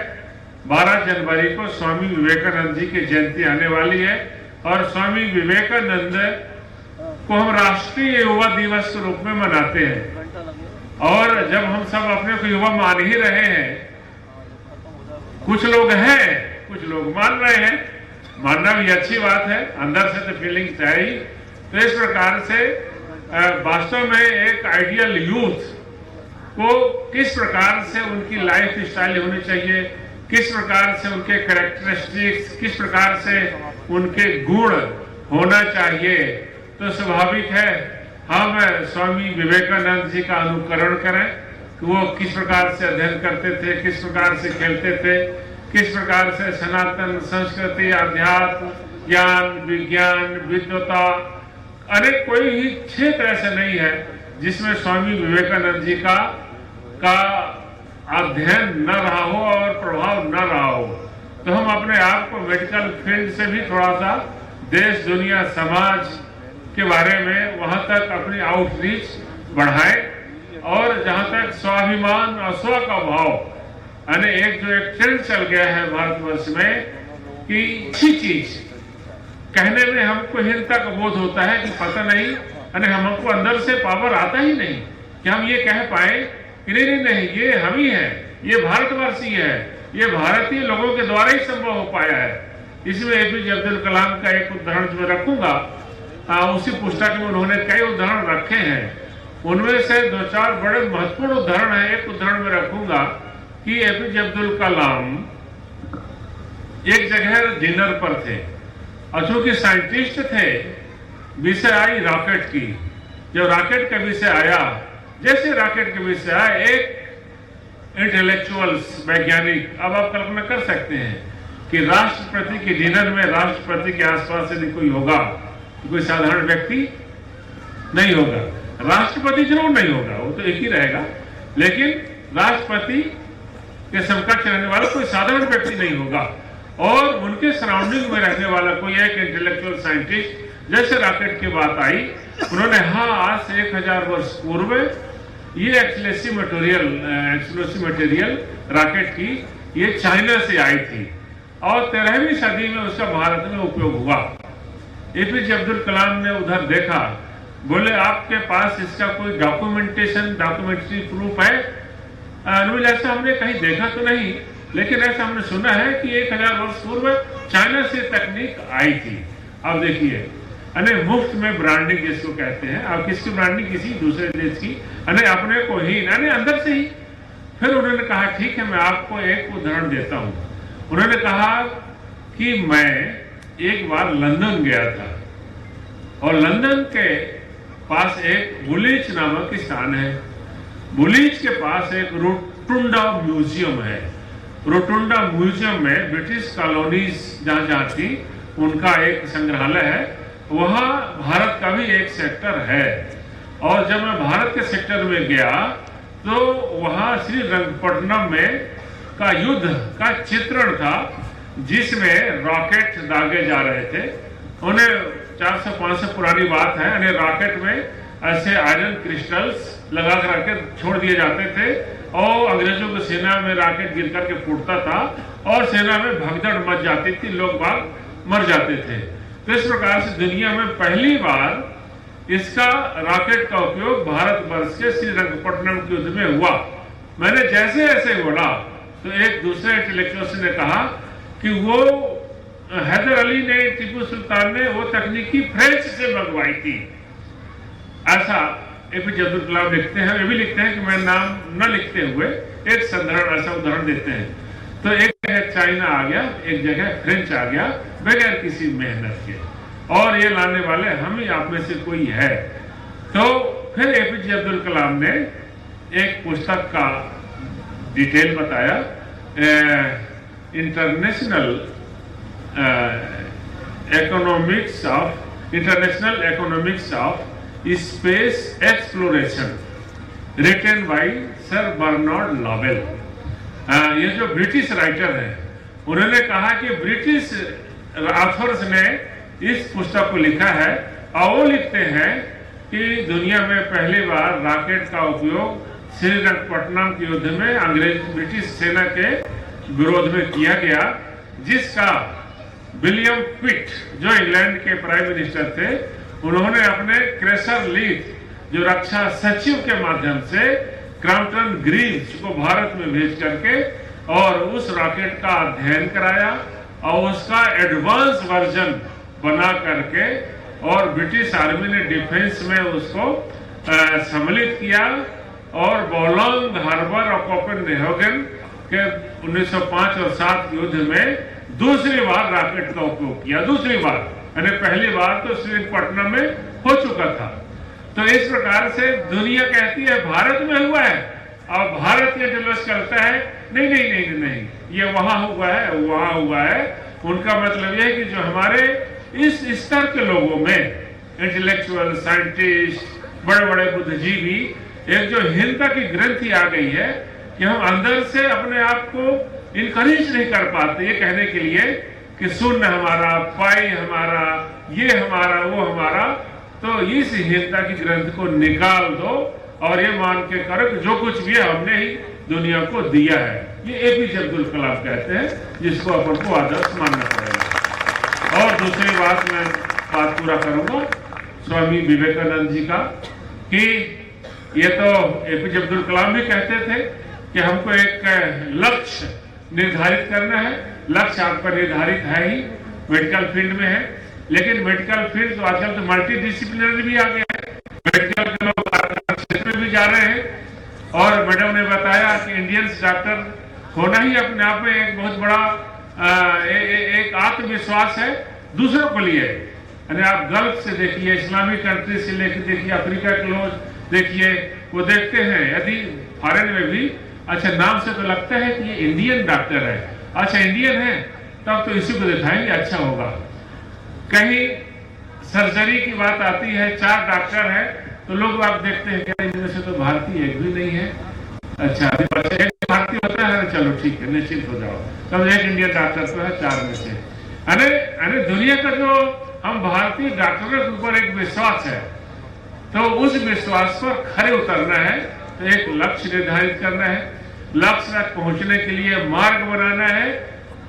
12 जनवरी को स्वामी विवेकानंद जी की जयंती आने वाली है। और स्वामी विवेकानंद को हम राष्ट्रीय युवा दिवस के रूप में मनाते हैं। और जब हम सब अपने को युवा मान ही रहे हैं, कुछ लोग हैं, कुछ लोग मान रहे हैं, मानना भी अच्छी बात है, अंदर से तो फीलिंग्स है ही। तो इस प्रकार से वास्तव में एक आइडियल यूथ को किस प्रकार से उनकी लाइफ स्टाइल होनी चाहिए, किस प्रकार से उनके कैरेक्टरिस्टिक्स, किस प्रकार से उनके गुण होना चाहिए, तो स्वाभाविक है हम स्वामी विवेकानंद जी का अनुकरण करें कि वो किस प्रकार से अध्ययन करते थे, किस प्रकार से खेलते थे, किस प्रकार से सनातन संस्कृति, अध्यात्म, ज्ञान, विज्ञान, विद्वता, अरे कोई ही क्षेत्र ऐसा नहीं है जिसमें स्वामी विवेकानंद जी का अध्ययन न रहा हो और प्रभाव न रहा हो, तो हम अपने आप को मेडिकल फील्ड से भी थोड़ा सा देश, दुनिया, समाज के बारे में वहां तक अपनी आउटरीच बढ़ाएं। और जहां तक स्वाभिमान और स्व का भाव, यानी एक ट्रेंड चल गया है भारतवर्ष में कि अच्छी चीज कहने में हमको हीनता का बोध होता है कि पता नहीं, यानी हमको अंदर से पावर आता ही नहीं कि हम ये कह पाए कि नहीं ये हम ही है, ये भारतवर्षी है, ये भारतीय लोगों के द्वारा ही संभव हो पाया है। इसमें एपीजे अब्दुल कलाम का एक उदाहरण जो मैं रखूंगा, उसी पुस्तक में उन्होंने कई उदाहरण रखे हैं, उनमें से 2-4 बड़े महत्वपूर्ण उदाहरण है। एक उदाहरण में रखूंगा कि एपीजे अब्दुल कलाम एक जगह डिनर पर थे और चूंकि साइंटिस्ट थे, विषय आई रॉकेट की। जब रॉकेट का विषय आया, जैसे रॉकेट के विषय आया, एक इंटेलेक्चुअल्स, वैज्ञानिक, अब आप कल्पना कर सकते हैं कि राष्ट्रपति के डिनर में राष्ट्रपति के आसपास यदि कोई होगा, कोई साधारण व्यक्ति नहीं होगा, राष्ट्रपति जरूर नहीं होगा, वो तो एक ही रहेगा, लेकिन राष्ट्रपति के समकक्ष रहने वाला कोई साधारण व्यक्ति नहीं होगा और उनके सराउंडिंग में रहने वाला कोई एक इंटेलेक्चुअल साइंटिस्ट। जैसे रॉकेट की बात आई, उन्होंने आज से 1000 वर्ष पूर्व ये एक्सप्लोसिव मटेरियल रॉकेट की ये चाइना से आई थी और 13वीं सदी में उसका भारत में उपयोग हुआ। एपीजे अब्दुल कलाम ने उधर देखा, बोले आपके पास इसका कोई डॉक्यूमेंट्री प्रूफ है? ऐसा हमने कहीं देखा तो नहीं, लेकिन ऐसा हमने सुना है कि 1000 वर्ष पूर्व चाइना से तकनीक आई थी। अब देखिए, अने मुफ्त में ब्रांडिंग जिसको कहते हैं, अब किसकी ब्रांडिंग? किसी दूसरे देश की, अने अपने को ही, अने अंदर से ही। फिर उन्होंने कहा ठीक है, मैं आपको एक उदाहरण देता हूं। उन्होंने कहा कि मैं एक बार लंदन गया था और लंदन के पास एक बुलिच नामक स्थान है। बुलिच के पास एक रोटुंडा म्यूजियम है। रोटुंडा म्यूजियम में ब्रिटिश कॉलोनीज जहां थी उनका एक संग्रहालय है, वहां भारत का भी एक सेक्टर है। और जब मैं भारत के सेक्टर में गया तो वहां श्रीरंगपट्टनम में का युद्ध का चित्रण था, जिसमें रॉकेट दागे जा रहे थे। उन्हें 400-500 पुरानी बात है, यानी रॉकेट में ऐसे आयरन क्रिस्टल्स लगा कर छोड़ दिए जाते थे और अंग्रेजों की सेना में रॉकेट गिर करके फूटता था और सेना में भगदड़ मच जाती थी, लोग बाग मर जाते थे। तो इस प्रकार से दुनिया में पहली बार इसका रॉकेट का उपयोग भारतवर्ष के श्रीरंगपट्टनम के युद्ध में हुआ। मैंने जैसे ऐसे बोला तो एक दूसरे इंटेलेक्चुअल ने कहा कि वो हैदर अली ने, टीपू सुल्तान ने वो तकनीकी फ्रेंच से मंगवाई थी। ऐसा एपीजे अब्दुल कलाम लिखते हैं। ये भी लिखते हैं कि मैं नाम न लिखते हुए एक संदर्भ ऐसा उदाहरण देते हैं। तो एक जगह चाइना आ गया, एक जगह फ्रेंच आ गया, बगैर किसी मेहनत के, और ये लाने वाले हम ही आप में से कोई है। तो फिर एपीजे अब्दुल कलाम ने एक पुस्तक का डिटेल बताया, international economics of space exploration, written by sir Bernard Lovell. ये जो ब्रिटिश राइटर है, उन्होंने कहा कि ब्रिटिश ऑथर्स ने इस पुस्तक को लिखा है और वो लिखते हैं कि दुनिया में पहली बार रॉकेट का उपयोग श्रीरंगपट्टनम के युद्ध में अंग्रेज ब्रिटिश सेना के विरोध में किया गया, जिसका विलियम पिट जो इंग्लैंड के प्राइम मिनिस्टर थे, उन्होंने अपने क्रेसर लीथ जो रक्षा सचिव के माध्यम से क्रॉम्पटन ग्रीव्स को भारत में भेज करके और उस रॉकेट का अध्ययन कराया और उसका एडवांस वर्जन बना करके और ब्रिटिश आर्मी ने डिफेंस में उसको सम्मिलित किया और बोलोंग हार्बर और कोपेनहेगन के 1905 और 7 युद्ध में दूसरी बार रॉकेट का उपयोग किया। दूसरी बार, यानी पहली बार तो श्रीरंगपट्टनम में हो चुका था। तो इस प्रकार से दुनिया कहती है भारत में हुआ है और भारत ये दिलवश करता है नहीं नहीं नहीं नहीं, ये वहां हुआ है, वहां हुआ है। उनका मतलब यह है कि जो हमारे इस स्तर के लोगों में इंटेलेक्चुअल, साइंटिस्ट, बड़े बड़े बुद्धिजीवी, एक जो हीनता की ग्रंथि आ गई है कि हम अंदर से अपने आप को इनकरेज नहीं कर पाते ये कहने के लिए कि शून्य हमारा, पाई हमारा, ये हमारा, वो हमारा। तो इस हीनता की ग्रंथ को निकाल दो और ये मान के करो कि जो कुछ भी है हमने ही दुनिया को दिया है। ये एपीजे अब्दुल कलाम कहते हैं, जिसको अपन को आदर्श मानना पड़ेगा। और दूसरी बात मैं बात पूरा करूंगा स्वामी विवेकानंद जी का, कि ये तो एपीजे अब्दुल कलाम भी कहते थे कि हमको एक लक्ष्य निर्धारित करना है। लक्ष्य आपका निर्धारित है ही, मेडिकल फील्ड में है, लेकिन मेडिकल फील्ड तो आजकल तो मल्टी डिसिप्लिनरी भी आ गया है। मेडिकल के लोग क्षेत्र में भी जा रहे हैं। और मैडम ने बताया कि इंडियंस डॉक्टर होना ही अपने आप में एक बहुत बड़ा एक आत्मविश्वास है दूसरों को लिए। यानी आप गल्फ से देखिए, इस्लामिक कंट्री से लेकर देखिए, अफ्रीका के लोग देखिए, वो देखते हैं यदि फॉरेन में भी, अच्छा नाम से तो लगता है कि ये इंडियन डॉक्टर है, अच्छा इंडियन है, तब तो इसी को दिखाएंगे, अच्छा होगा। कहीं सर्जरी की बात आती है, 4 डॉक्टर है, तो लोग आप देखते हैं कि इनमें से तो भारतीय एक भी नहीं है। अच्छा एक भारतीय होता है, चलो ठीक है, निश्चिंत हो जाओ, तब एक इंडियन डॉक्टर तो है 4 में से। अरे दुनिया का जो हम भारतीय डॉक्टरों के ऊपर एक विश्वास है, तो उस विश्वास पर खरे उतरना है। तो एक लक्ष्य निर्धारित करना है, लक्ष्य तक पहुंचने के लिए मार्ग बनाना है,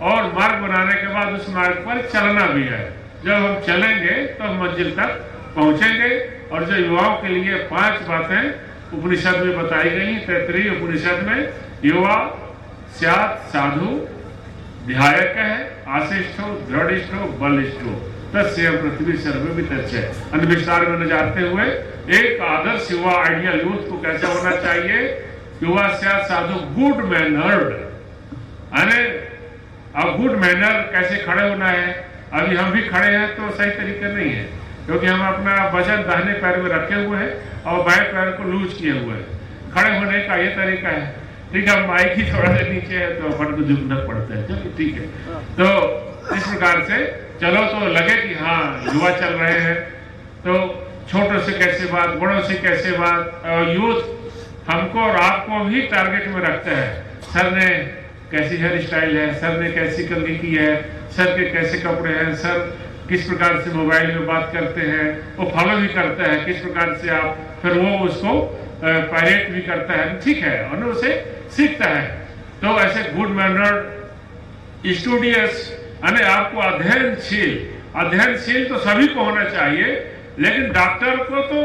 और मार्ग बनाने के बाद उस मार्ग पर चलना भी है। जब हम चलेंगे तो हम मंजिल तक पहुंचेंगे। और जो युवाओं के लिए 5 बातें उपनिषद में बताई गई, तैत्तिरीय उपनिषद में, युवा स्यात् साधु ध्यायक है, आशिष्ठो दृढ़िष्ठो बलिष्ठो तस्य पृथ्वी सर्ववितच्च। अन्य विस्तार में न जाते हुए एक आदर्श युवा, आइडियल यूथ को कैसे होना चाहिए? युवा स्यात् साधु गुड मैनर्ड। अब गुड मैनर कैसे खड़े होना है? अभी हम भी खड़े हैं तो सही तरीका नहीं है, क्योंकि हम अपना वजन दाहिने पैर में रखे हुए हैं और बाएं पैर को लूज किए हुए हैं। खड़े होने का ये तरीका है, ठीक है। माइक ही थोड़ा सा नीचे है तो अपन को झुकना पड़ता है, चलो ठीक है। तो इस प्रकार से चलो तो लगे कि हाँ युवा चल रहे हैं, तो छोटों से कैसे बात, बड़ों से कैसे बात। यूथ हमको और आपको भी टारगेट में रखता है। सर ने कैसी हेयर स्टाइल है, सर ने कैसी कंघी की है, सर के कैसे कपड़े हैं, सर किस प्रकार से मोबाइल में बात करते हैं, वो फॉलो भी करता है किस प्रकार से आप, फिर वो उसको पायरेट भी करता है, ठीक है, और उसे सीखता है। तो ऐसे गुड मैनर्ड स्टूडियस, यानी आपको अध्ययनशील तो सभी को होना चाहिए, लेकिन डॉक्टर को तो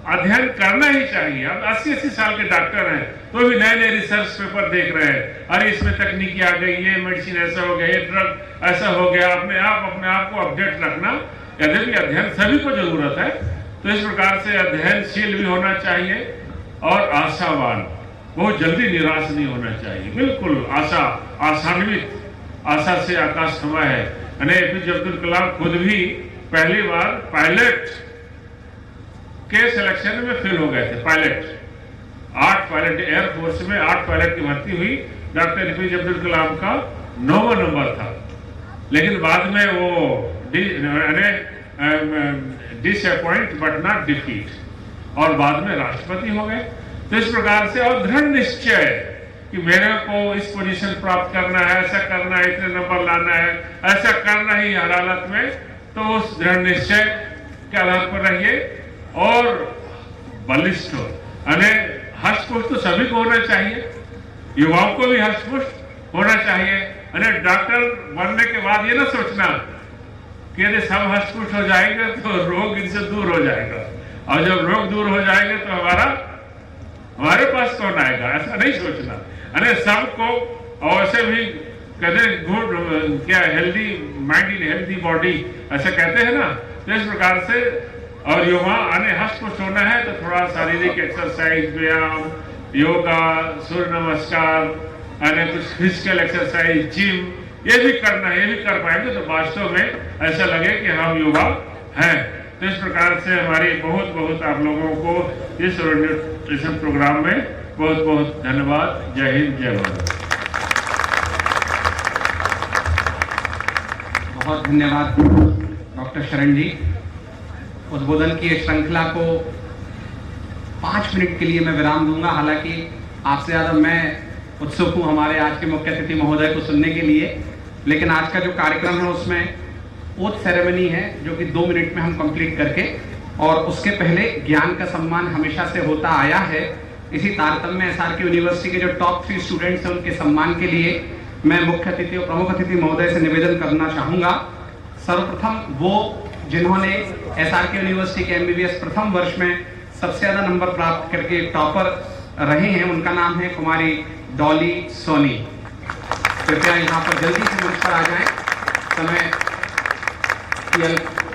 अध्ययन करना ही चाहिए। अब 80-80 साल के डॉक्टर हैं तो भी नए नए रिसर्च पेपर देख रहे हैं, अरे इसमें तकनीकी आ गई, ये मेडिसिन ऐसा हो गया, ये ड्रग ऐसा हो गया। अपने आप को अपडेट रखना, यदि भी अध्ययन सभी को जरूरत है, तो इस प्रकार से अध्ययनशील भी होना चाहिए और आशावान, बहुत जल्दी निराश नहीं होना चाहिए, बिल्कुल आशान्वित, आशा से आकाश थमा है। एपीजे अब्दुल कलाम खुद भी पहली बार पायलट के सिलेक्शन में फेल हो गए थे। पायलट 8 पायलट एयरफोर्स में 8 पायलट की भर्ती हुई, डॉक्टर एपीजे अब्दुल कलाम का 9वां नंबर था, लेकिन बाद में वो डिसअपॉइंट बट नॉट डिफीट, और बाद में राष्ट्रपति हो गए। तो इस प्रकार से और दृढ़ निश्चय कि मेरे को इस पोजीशन प्राप्त करना है, ऐसा करना है, इतने नंबर लाना है, ऐसा करना ही हर हालत में, तो उस दृढ़ निश्चय के आधार पर रहिए और बलिष्ठ हो। हष्टपुष्ट तो सभी को होना चाहिए, युवाओं को भी हष्टपुष्ट होना चाहिए। डॉक्टर बनने के बाद ये ना सोचना कि यदि सब हष्टपुष्ट हो जाएंगे तो रोग इनसे दूर हो जाएगा, और जब रोग दूर हो जाएंगे तो हमारे पास कौन आएगा, ऐसा नहीं सोचना। सबको, और ऐसे भी कहते हैं गुड क्या healthy mind in healthy body, ऐसा कहते हैं ना। तो इस प्रकार से और युवा हष्टपुष्ट होना है तो थोड़ा शारीरिक एक्सरसाइज, व्यायाम, योगा, सूर्य नमस्कार, कुछ फिजिकल एक्सरसाइज, जिम, ये भी करना है। ये भी कर पाएंगे तो वास्तव में ऐसा लगे कि हम युवा हैं। तो इस प्रकार से हमारी बहुत बहुत आप लोगों को इस ओरिएंटेशन प्रोग्राम में बहुत बहुत धन्यवाद। जय हिंद, जय भारत। बहुत धन्यवाद डॉक्टर शरण जी। उद्बोधन की एक श्रृंखला को 5 मिनट के लिए मैं विराम दूंगा। हालांकि आपसे ज़्यादा मैं उत्सुक हूँ हमारे आज के मुख्य अतिथि महोदय को सुनने के लिए, लेकिन आज का जो कार्यक्रम है उसमें ओथ सेरेमनी है जो कि 2 मिनट में हम कंप्लीट करके, और उसके पहले ज्ञान का सम्मान हमेशा से होता आया है। इसी तारतम्य में SRK यूनिवर्सिटी के जो टॉप 3 स्टूडेंट्स हैं उनके सम्मान के लिए मैं मुख्य अतिथि और प्रमुख अतिथि महोदय से निवेदन करना चाहूँगा। सर्वप्रथम वो जिन्होंने SRK यूनिवर्सिटी के MBBS प्रथम वर्ष में सबसे ज़्यादा नंबर प्राप्त करके टॉपर रहे हैं, उनका नाम है कुमारी डॉली सोनी। कृपया यहाँ पर जल्दी से मंच पर आ जाएं, समय की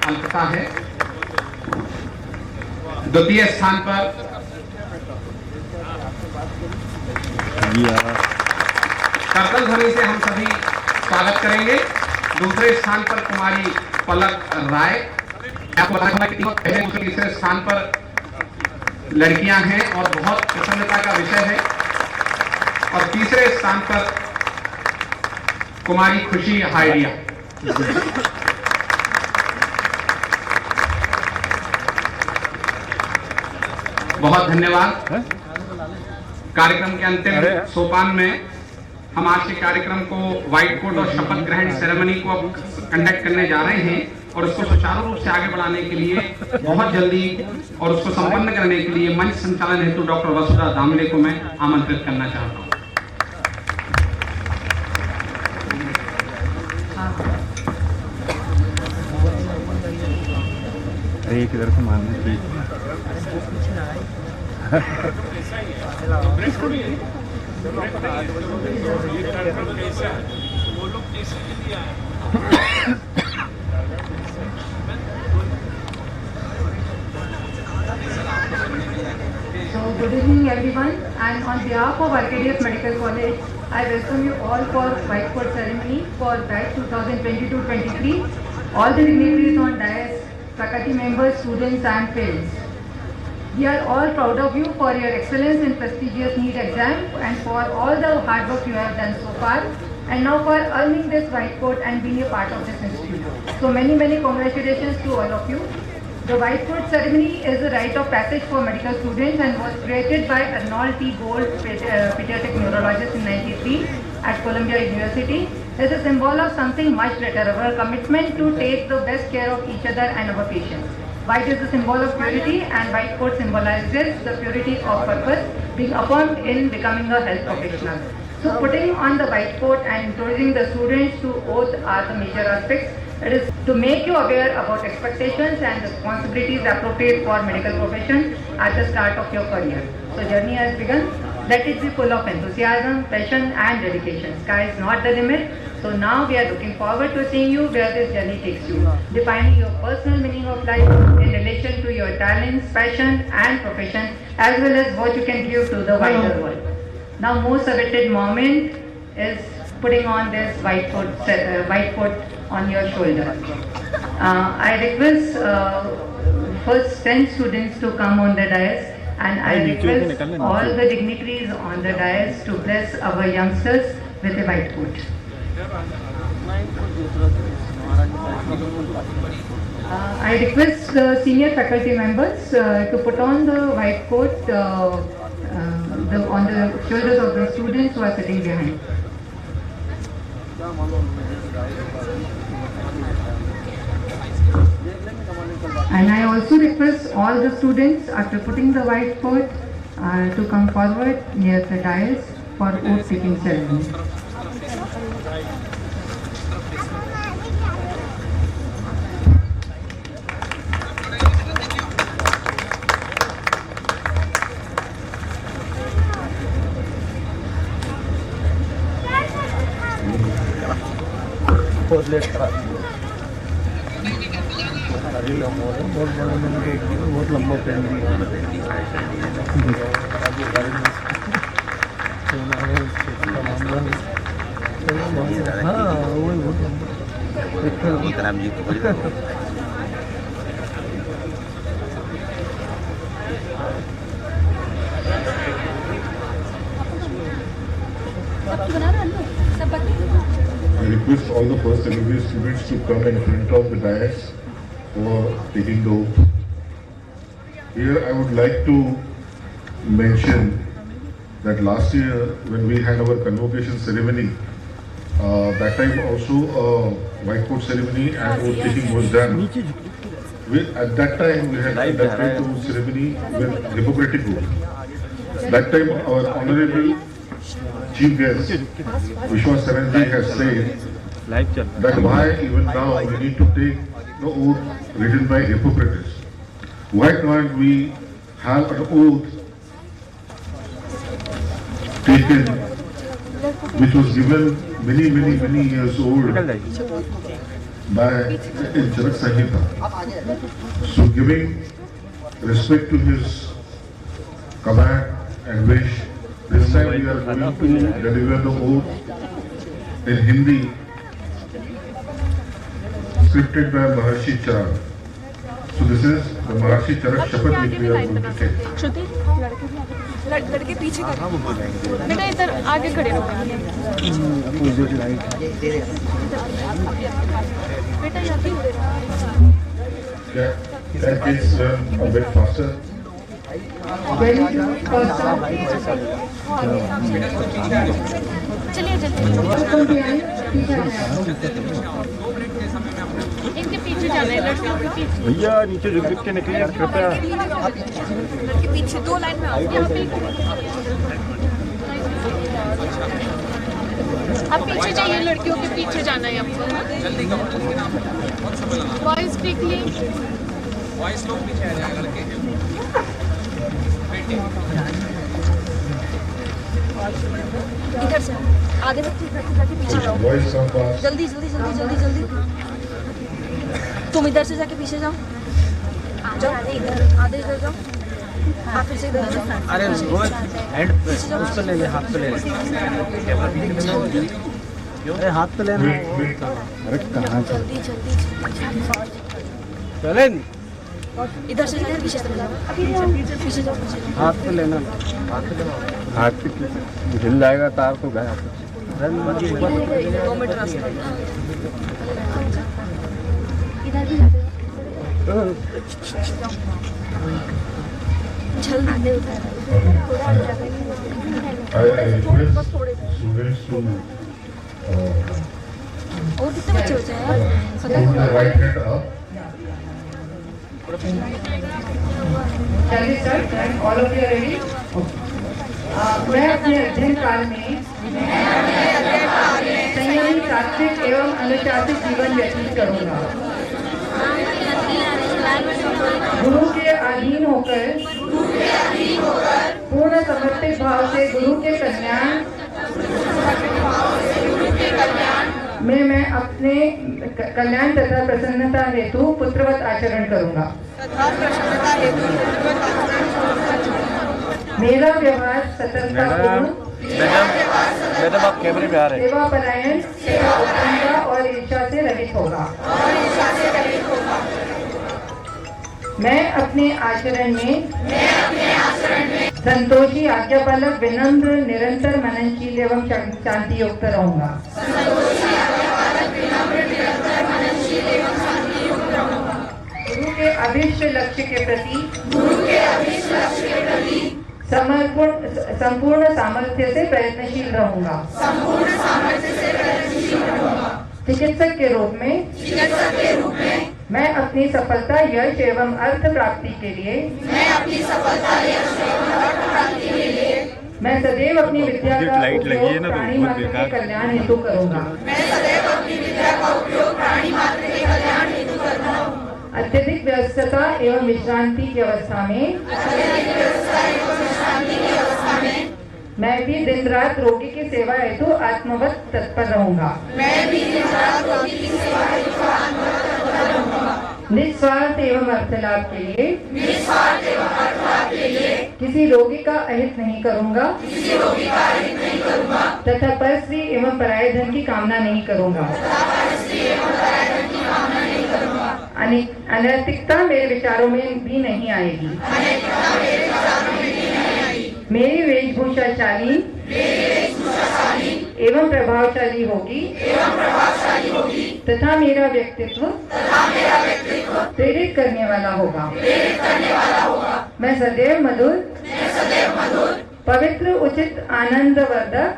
अल्पता है। द्वितीय स्थान पर करतल ध्वनि से हम सभी स्वागत करेंगे। दूसरे स्थान पर कुमारी पलक राय। आपको बताना कि पहले दूसरे तीसरे स्थान पर लड़कियां हैं और बहुत प्रसन्नता का विषय है। और तीसरे स्थान पर कुमारी खुशी हाइडिया। बहुत धन्यवाद। कार्यक्रम के अंतिम सोपान में हम आज के कार्यक्रम को व्हाइट कोट और शपथ ग्रहण सेरेमनी को अब कंडक्ट करने जा रहे हैं, और उसको सुचारू रूप से आगे बढ़ाने के लिए बहुत जल्दी और उसको संपन्न करने के लिए मंच संचालन हेतु डॉक्टर वसुधा दामले को मैं आमंत्रित करना चाहता हूँ। एक इधर से मारना चाहिए। So good evening everyone, and on behalf of RKDF Medical College, I welcome you all for White Coat ceremony for batch 2022-23. All the dignitaries on dais, faculty members, students and parents. We are all proud of you for your excellence in prestigious NEET exam and for all the hard work you have done so far, and now for earning this white coat and being a part of this institute. So many congratulations to all of you. The white coat ceremony is a rite of passage for medical students and was created by Arnold T. Gold, pediatric neurologist in 1993 at Columbia University. As a symbol of something much greater, our commitment to take the best care of each other and our patients. White is the symbol of purity, and white coat symbolizes the purity of purpose being affirmed in becoming a health professional. So putting on the white coat and encouraging the students to oath are the major aspects. It is to make you aware about expectations and responsibilities appropriate for medical profession at the start of your career. So journey has begun. Let it be full of enthusiasm, passion and dedication. Sky is not the limit. So now we are looking forward to seeing you where this journey takes you, defining your personal meaning of life in relation to your talents, passion and profession, as well as what you can give to the wider world. Now most awaited moment is putting on this white coat on your shoulder. I request first 10 students to come on the dais, and I request all the dignitaries on the dais to bless our youngsters with a white coat. I request the senior faculty members to put on the white coat on the shoulders of the students who are sitting behind. And I also request all the students, after putting the white coat, to come forward near the dais for oath taking ceremony. बहुत late करा बहुत लंबा plan हाँ वही I request all the first MBBS students to come in front of the dais for taking the oath. Here I would like to mention that last year when we had our convocation ceremony, that time also white coat ceremony and oath taking was done. At that time we had conducted the ceremony with Hippocratic oath. That time our honorable chief guest Vishwas Sarangi has said that why even now we need to take the oath written by Hippocrates. Why can't we have an oath taken which was given many years old by in Charak Sanhita? So giving respect to his command and wish, this time we are going to deliver the oath in Hindi, scripted by Maharshi Charak. So this is the Maharshi Charak Shapath which we are going to take. श्रुति लड़के पीछे कर बेटा इधर आगे खड़े रहो बेटा यहाँ पे Can kids run a bit faster? चलिए इनके पीछे जाना है लड़कियों के पीछे भैया नीचे झुक के निकलिए यार कृपया लड़के पीछे 2 लाइन में आओ यहाँ पे आप पीछे जाइए लड़कियों के पीछे जाना है आपको वॉइस क्विकली वॉइस लोग पीछे आ जाएगा लड़के इधर से आगे तक जाके पीछे जाओ Voice come fast. जल्दी जल्दी जल्दी जल्दी जल्दी तुम इधर से जाके पीछे जाओ जाओ आधे इधर जाओ आप फिर से इधर जाओ अरे हैंड उस पे ले ले हाथ पे ले ले अरे हाथ पे लेना अरे कहाँ जल्दी जल्दी चले इधर से जाके पीछे जाओ पीछे जाओ हाथ पे लेना हाथ पे हिल जाएगा तार तो गया 2 मिनट रास्ता इधर भी जल्दी दे I request students to और कितने बच्चे बचे हैं put the right hand up. Shall we start? And all of you are ready? मैं अपने अध्ययन काल में संयमी सात्विक एवं अनुशासित जीवन व्यतीत करूंगा। गुरु के अधीन होकर पूर्ण समर्पित भाव से गुरु के कल्याण में मैं अपने कल्याण तथा प्रसन्नता हेतु पुत्रवत आचरण करूंगा। मेरा व्यवहार सतर्कतापूर्ण, मैडम आप कैमरे में आ रहे हैं सेवा परायण, उत्कंठा और ईर्ष्या से रहित होगा। मैं अपने आचरण में संतोषी, आज्ञापालक, विनम्र, निरंतर मननशील एवं शांति युक्त रहूंगा। गुरु के अभीष्ट लक्ष्य के प्रति संपूर्ण सामर्थ्य से प्रयत्नशील रहूंगा। चिकित्सक के रूप में मैं अपनी सफलता, यश एवं अर्थ प्राप्ति के लिए मैं सदैव अपनी विद्या का उपयोग प्राणी मात्र के कल्याण हेतु करूंगा। अत्यधिक व्यस्तता एवं विश्रांति की अवस्था में मैं भी दिन रात रोगी की सेवा हेतु आत्मवत तत्पर रहूंगा। निस्वार्थ एवं अर्थ लाभ के लिए किसी रोगी का अहित नहीं करूंगा तथा परस्त्री एवं पराये धन की कामना नहीं करूंगा। अनैतिकता मेरे विचारों में भी नहीं आएगी। मेरी वेशभूषा शालीन एवं प्रभावशाली होगी तथा मेरा व्यक्तित्व प्रेरित करने वाला होगा। मैं सदैव मधुर पवित्र उचित आनंदवर्धक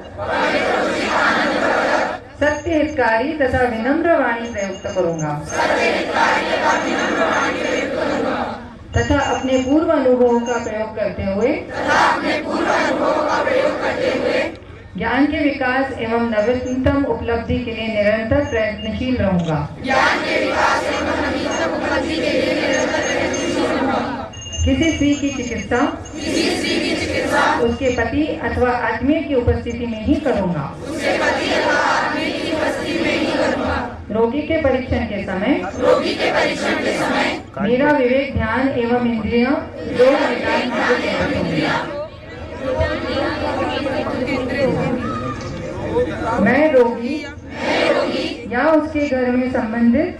सत्य हितकारी तथा विनम्र वाणी प्रयुक्त करूंगा तथा अपने पूर्व अनुभवों का प्रयोग करते हुए ज्ञान के विकास एवं नवीनतम उपलब्धि के लिए निरंतर प्रयत्नशील रहूंगा। किसी स्त्री की चिकित्सा उसके पति अथवा आत्मीय की उपस्थिति में ही करूंगा। रोगी के परीक्षण के समय मेरा विवेक ध्यान एवं इंद्रियों मैं रोगी या उसके घर में संबंधित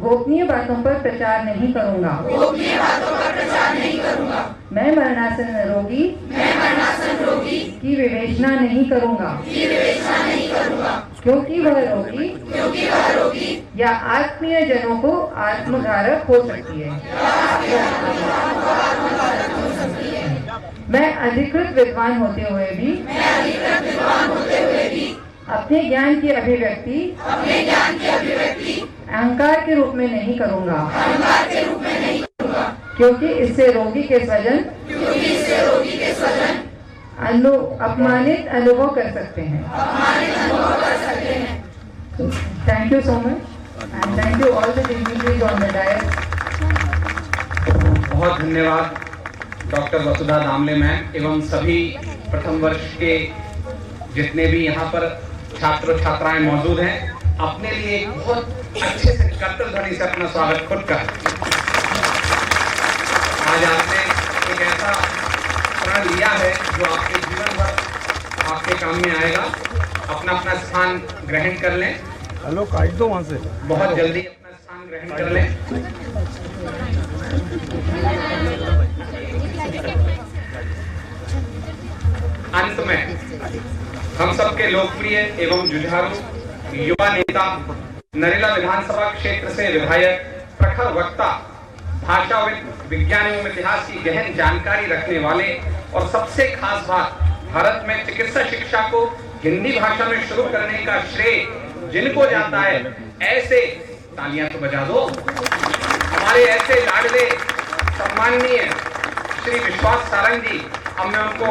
गोपनीय बातों पर प्रचार नहीं करूंगा। मैं मरणासन रोगी की विवेचना नहीं करूंगा क्योंकि वह रोगी या आत्मीय जनों को आत्मघारक हो सकती है। मैं अधिकृत विद्वान होते हुए भी अपने ज्ञान की अभिव्यक्ति अहंकार के रूप में नहीं करूंगा क्योंकि इससे रोगी के स्वजन अपमानित अनुभव कर सकते हैं। Thank you so much and thank you all the dignitaries on the dais. बहुत धन्यवाद डॉक्टर वसुधा दामले मैम एवं सभी प्रथम वर्ष के जितने भी यहाँ पर छात्र छात्राएं मौजूद हैं। अपने लिए एक बहुत अच्छे से कर्तव्य ध्वनि से अपना स्वागत खुद कर। आज आपने एक ऐसा प्रण लिया है जो आपके जीवन भर आपके काम में आएगा। अपना अपना स्थान ग्रहण कर लें। हेलो काट दो वहां से। बहुत जल्दी अपना स्थान ग्रहण कर लें। अंत में हम सबके लोकप्रिय एवं जुझारू युवा नेता, नरेला विधानसभा क्षेत्र से विधायक, प्रखर वक्ता, भाषाविद, विज्ञान एवं इतिहास की गहन जानकारी रखने वाले और सबसे खास बात, भारत में चिकित्सा शिक्षा को हिंदी भाषा में शुरू करने का श्रेय जिनको जाता है, ऐसे तालियां तो बजा दो। हमारे ऐसे लाडले सम्माननीय श्री विश्वास सारंग जी, अब मैं उनको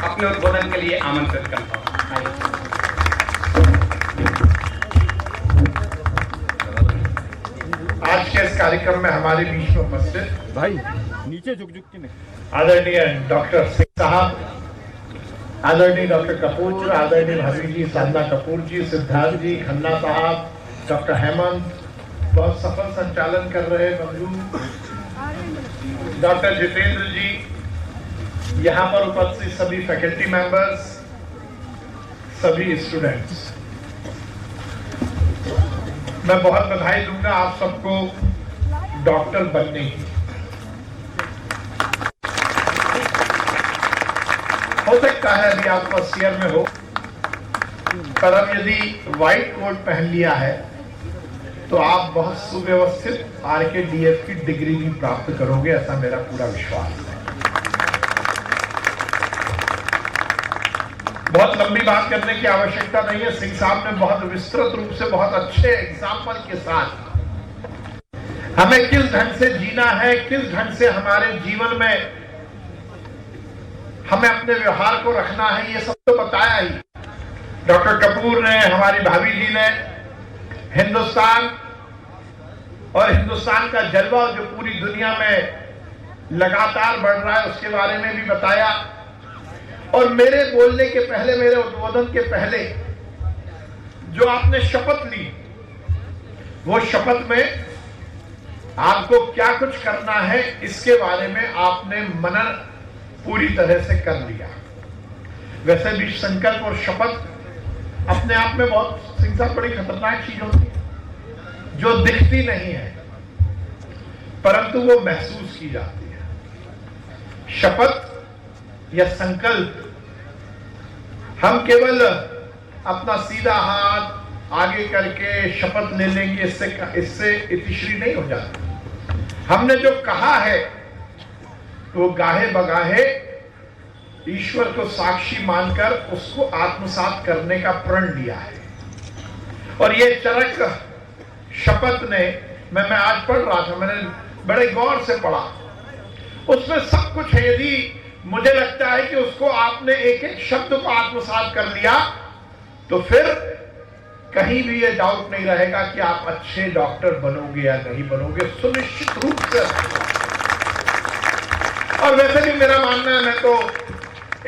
अपने उद्बोधन के लिए आमंत्रित करता हूँ। आज के इस कार्यक्रम में हमारे बीच में उपस्थित भाई नीचे झुक के नहीं। आदरणीय डॉक्टर सिंह साहब, आदरणीय डॉक्टर कपूर, आदरणीय भाभी जी साधना कपूर जी, सिद्धार्थ जी, खन्ना साहब, डॉक्टर हेमंत, बहुत सफल संचालन कर रहे मंजू, डॉक्टर जितेंद्र जी, यहाँ पर उपस्थित सभी फैकल्टी मेंबर्स, सभी स्टूडेंट्स, मैं बहुत बधाई दूंगा आप सबको डॉक्टर बनने की। हो सकता है अभी आप फर्स्ट ईयर में हो, पर अब यदि व्हाइट कोट पहन लिया है तो आप बहुत सुव्यवस्थित RKDF की डिग्री भी प्राप्त करोगे, ऐसा मेरा पूरा विश्वास है। बहुत लंबी बात करने की आवश्यकता नहीं है। सिंह साहब ने बहुत विस्तृत रूप से, बहुत अच्छे एग्जाम्पल के साथ हमें किस ढंग से जीना है, किस ढंग से हमारे जीवन में हमें अपने व्यवहार को रखना है, ये सब तो बताया ही। डॉक्टर कपूर ने, हमारी भाभी जी ने हिंदुस्तान और हिंदुस्तान का जलवा जो पूरी दुनिया में लगातार बढ़ रहा है उसके बारे में भी बताया। और मेरे बोलने के पहले, मेरे उद्बोधन के पहले जो आपने शपथ ली, वो शपथ में आपको क्या कुछ करना है इसके बारे में आपने मनन पूरी तरह से कर लिया। वैसे भी संकल्प और शपथ अपने आप में बहुत, सिंह साहब, बड़ी खतरनाक चीज होती है जो दिखती नहीं है परंतु वो महसूस की जाती है। शपथ या संकल्प, हम केवल अपना सीधा हाथ आगे करके शपथ ले लेंगे, इससे इतिश्री नहीं हो जाती। हमने जो कहा है वो गाहे बगाहे ईश्वर को साक्षी मानकर उसको आत्मसात करने का प्रण लिया है। और ये चरक शपथ ने मैं आज पढ़ रहा था, मैंने बड़े गौर से पढ़ा, उसमें सब कुछ है। यदि मुझे लगता है कि उसको आपने एक एक शब्द को आत्मसात कर लिया तो फिर कहीं भी ये डाउट नहीं रहेगा कि आप अच्छे डॉक्टर बनोगे या नहीं बनोगे, सुनिश्चित रूप से। और वैसे भी मेरा मानना है, मैं तो